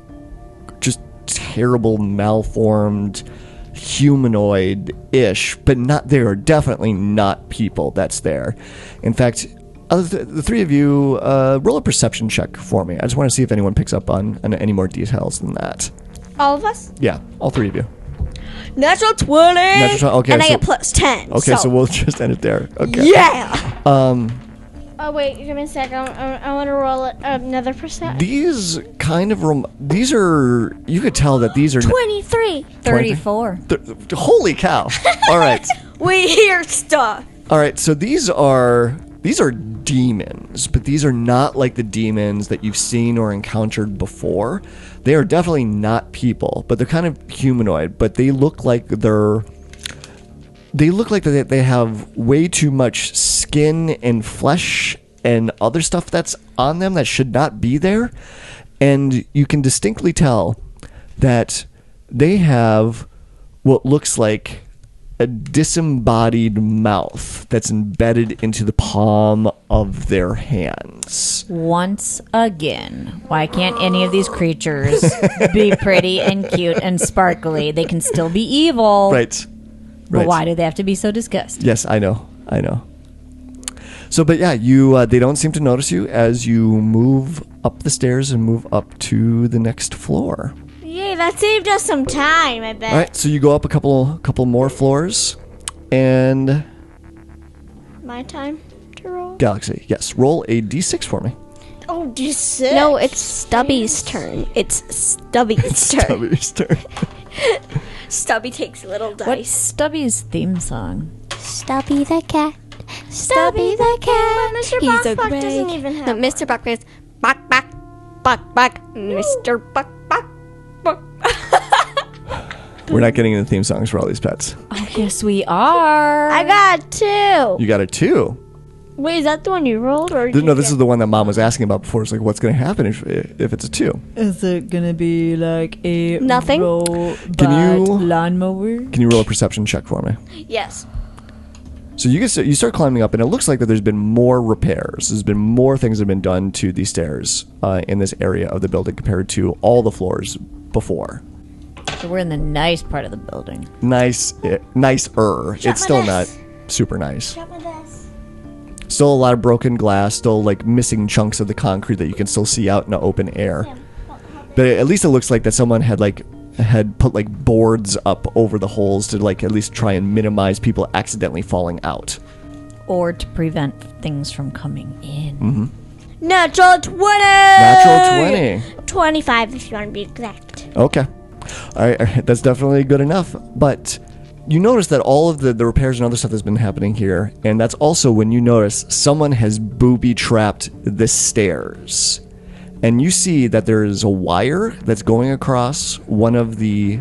just terrible, malformed, humanoid-ish, but they are definitely not people that's there. In fact, the 3 of you, roll a perception check for me. I just want to see if anyone picks up on any more details than that. All of us? Yeah, all 3 of you. Natural 20. Natural 20, okay, And I so- get plus 10. Okay, so we'll just end it there. Okay. Yeah. Oh, wait, give me a sec. I want to roll another percent. These kind of these are, you could tell that these are 23. 34. holy cow. All right. We hear stuff. All right, so these are demons, but these are not like the demons that you've seen or encountered before. They are definitely not people, but they're kind of humanoid, but they look like they have way too much skin and flesh and other stuff that's on them that should not be there. And you can distinctly tell that they have what looks like a disembodied mouth that's embedded into the palm of their hands. Once again, why can't any of these creatures be pretty and cute and sparkly? They can still be evil. Right. But why do they have to be so disgusting? Yes, I know. So, but yeah, you they don't seem to notice you as you move up the stairs and move up to the next floor. Yay, that saved us some time, I bet. All right, so you go up a couple more floors, and My time to roll? Galaxy, yes, roll a d6 for me. Oh, D6. No, it's Stubby's turn. It's Stubby's turn. Stubby's turn. Stubby takes little dice. What's Stubby's theme song? Stubby the cat. Stubby the cat. Mr. He's a Bok great. doesn't even have No, Mr. Buck is Buck. Mr. Buck. We're not getting into theme songs for all these pets. Oh, yes, we are. I got 2. You got a 2. Wait, is that the one you rolled? Or No, this is the one that Mom was asking about before. It's like, what's going to happen if it's a 2? Is it gonna be like a Nothing? lawnmower? Can you roll a perception check for me? Yes. So you start climbing up, and it looks like that there's been more repairs. There's been more things that have been done to these stairs in this area of the building compared to all the floors before. So we're in the nice part of the building. Nicer. It's still not super nice. Drop my desk. Still a lot of broken glass. Still like missing chunks of the concrete that you can still see out in the open air. But at least it looks like that someone had put like boards up over the holes to like at least try and minimize people accidentally falling out. Or to prevent things from coming in. Mm-hmm. Natural 20! Natural 20. 25 if you want to be exact. Okay. All right, that's definitely good enough. But you notice that all of the repairs and other stuff that's been happening here, and that's also when you notice someone has booby-trapped the stairs. And you see that there is a wire that's going across one of the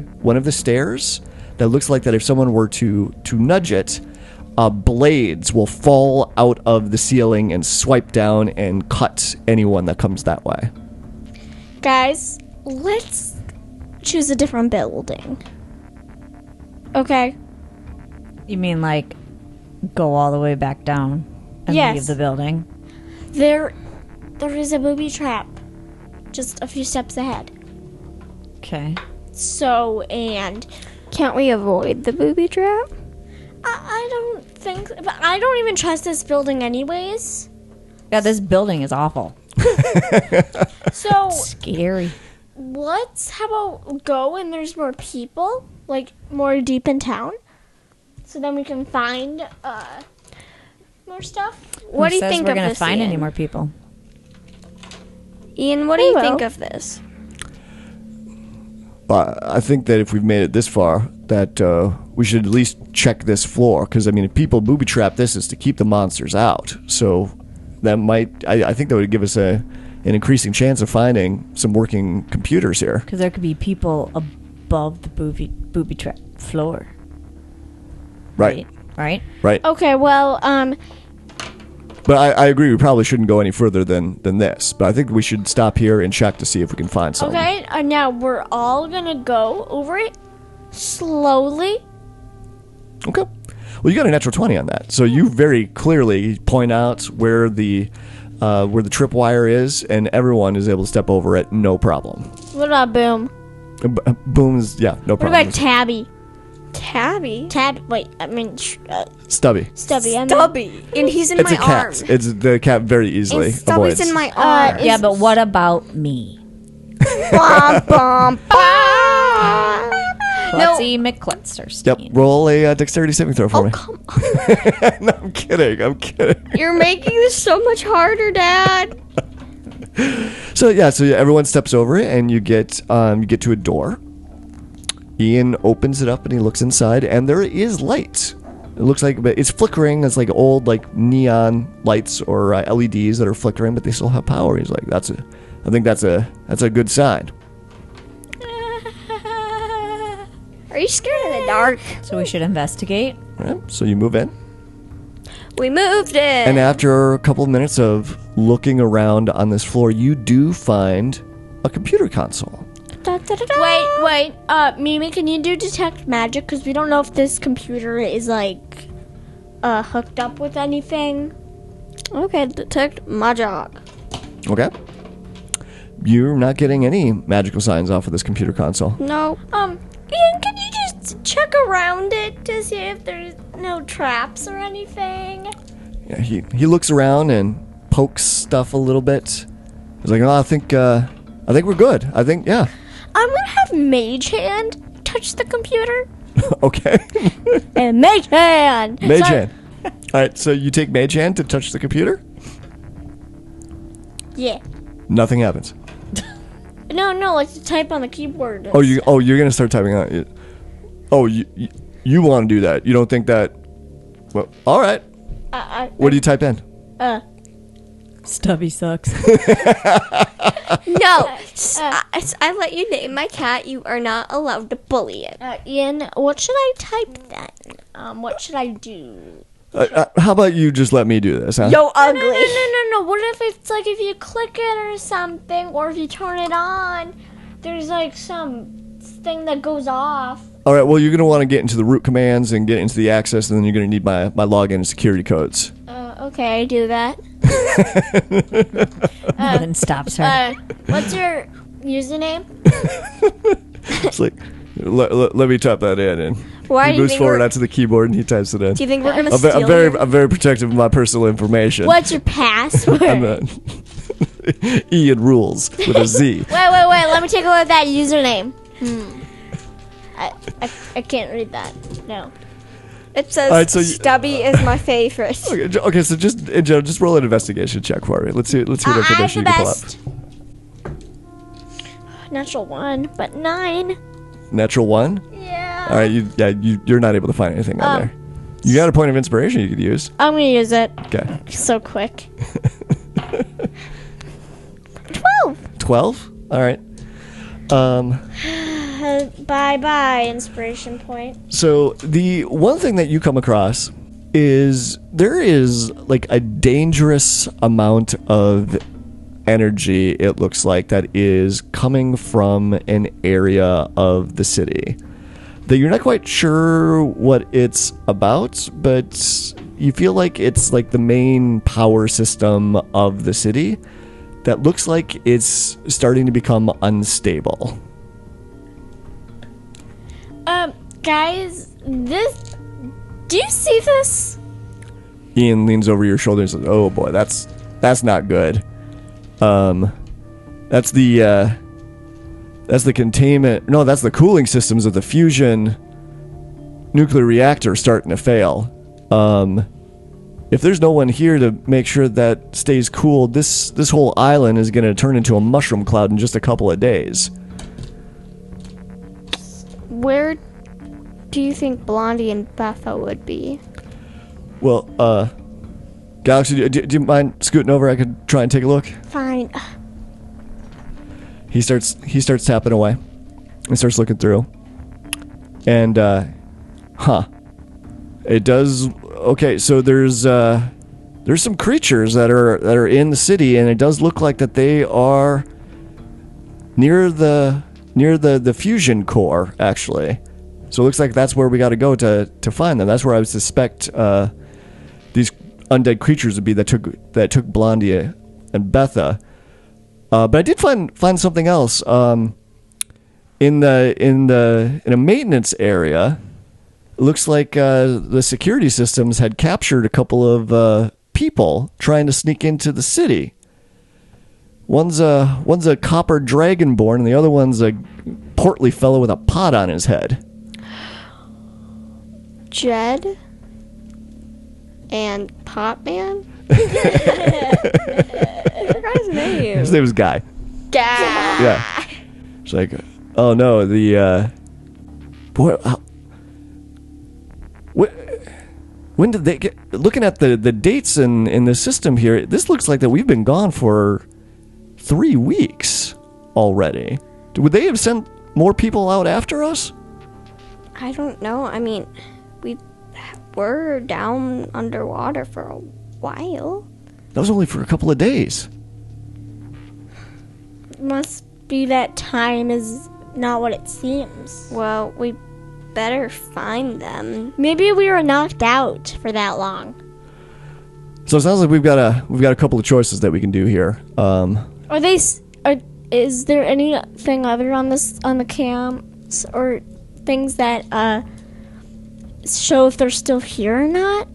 stairs that looks like that if someone were to nudge it, blades will fall out of the ceiling and swipe down and cut anyone that comes that way. Guys, let's choose a different building. Okay? You mean like go all the way back down and Yes. leave the building? There is a booby trap just a few steps ahead. Okay. So, and Can't we avoid the booby trap? I don't think, but I don't even trust this building anyways. Yeah, this building is awful. So, Scary. how about go and there's more people, like more deep in town, so then we can find more stuff. What do you Who says think we're of gonna this, find Ian? any more people? Ian, what do We you will. think of this? I think that if we've made it this far, that we should at least check this floor. Because, I mean, if people booby trap this, is to keep the monsters out. So that might, I think that would give us an increasing chance of finding some working computers here. Because there could be people above the booby trap floor. Right. Right? Right. Okay, well, But I agree, we probably shouldn't go any further than this. But I think we should stop here and check to see if we can find something. okay, now we're all gonna go over it slowly. Okay. Well, you got a natural 20 on that. So you very clearly point out where the tripwire is, and everyone is able to step over it, no problem. What about Boom? Boom's, yeah, no What problem. about Tabby? Tabby? Stubby. Stubby. Stubby. And he's in It's my a cat. arm. It's the cat very easily And Stubby's avoids. in my arm. Yeah, but what about me? Klutzy McClutzerstein. Yep. Roll a dexterity saving throw for me. Come on. No, I'm kidding. You're making this so much harder, Dad. So everyone steps over it, and you get to a door. Ian opens it up and he looks inside, and there is light. It looks like, but it's flickering. It's like old like neon lights or LEDs that are flickering, but they still have power. He's like, I think that's a good sign. Are you scared of the dark? So we should investigate. All right, so you move in. We moved it. And after a couple of minutes of looking around on this floor, you do find a computer console. Wait. Mimi, can you do detect magic? Because we don't know if this computer is like hooked up with anything. Okay, detect magic. Okay. You're not getting any magical signs off of this computer console. No. Ian, can you just check around it to see if there's no traps or anything? Yeah, he looks around and pokes stuff a little bit. He's like, "Oh, I think we're good. I think, yeah." I'm gonna have Mage Hand touch the computer. Okay. And Mage Hand. Mage Sorry. hand. All right, so you take Mage hand to touch the computer. Yeah. Nothing happens. No, like to type on the keyboard. You're gonna start typing on it. Oh, you want to do that? You don't think that? Well, all right. What do you type in? Stubby sucks. No. I let you name my cat. You are not allowed to bully it. Ian, what should I type then? What should I do? How about you just let me do this? Huh? Yo, ugly. No. What if it's like if you click it or something, or if you turn it on, there's like some thing that goes off. All right. Well, you're gonna want to get into the root commands and get into the access, and then you're gonna need my login and security codes. Okay, I do that. Nothing stops her. What's your username? It's like, let me type that in, and Why he do you moves think forward we're- onto the keyboard and he types it in. Do you think we're gonna I'm steal your- I'm very protective of my personal information. What's your password? I'm Ian rules with a Z. Wait. Let me take a look at that username. I can't read that. No. It says All right, so Stubby is my favorite. Okay, so just roll an investigation check for me. Let's see what I have information the you can pull best. Natural 1, but 9. up. Natural 1? Yeah. All right, you're not able to find anything on there. You got a point of inspiration you could use. I'm gonna use it. Okay. So quick. 12. 12? All right. Bye, inspiration point. So the one thing that you come across is there is like a dangerous amount of energy, it looks like, that is coming from an area of the city that you're not quite sure what it's about, but you feel like it's like the main power system of the city that looks like it's starting to become unstable. Guys, do you see this? Ian leans over your shoulder and says, "Oh boy, that's not good. That's the containment. No, that's the cooling systems of the fusion nuclear reactor starting to fail. If there's no one here to make sure that stays cool, this whole island is going to turn into a mushroom cloud in just a couple of days." Where do you think Blondie and Betha would be? Well, Galaxy, do you mind scooting over? I could try and take a look. Fine. He starts tapping away and starts looking through. And it does okay, so there's some creatures that are in the city, and it does look like that they are near the fusion core, actually. So it looks like that's where we got to go to find them. That's where I would suspect these undead creatures would be that took Blondie and Betha. But I did find something else. In a maintenance area, it looks like the security systems had captured a couple of people trying to sneak into the city. One's a copper dragonborn, and the other one's a portly fellow with a pot on his head. Jed and Potman? What guy's name? His name is Guy. Guy. Yeah. It's like, oh no, the boy. When did they get? Looking at the dates in the system here, this looks like that we've been gone for 3 weeks already. Would they have sent more people out after us? I don't know. I mean, we've were down underwater for a while. That was only for a couple of days. Must be that time is not what it seems. Well, we better find them. Maybe we were knocked out for that long. So it sounds like we've got a couple of choices that we can do here. Is there anything other on the camps or things that show if they're still here or not?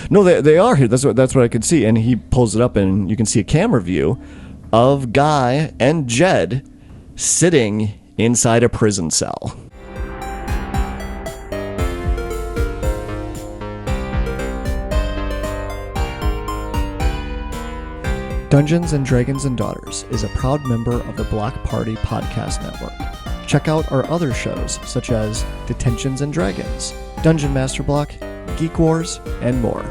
No, they are here. That's what I could see. And he pulls it up, and you can see a camera view of Guy and Jed sitting inside a prison cell. Dungeons and Dragons and Daughters is a proud member of the Block Party Podcast Network. Check out our other shows such as Detentions and Dragons, Dungeon Master Block, Geek Wars, and more.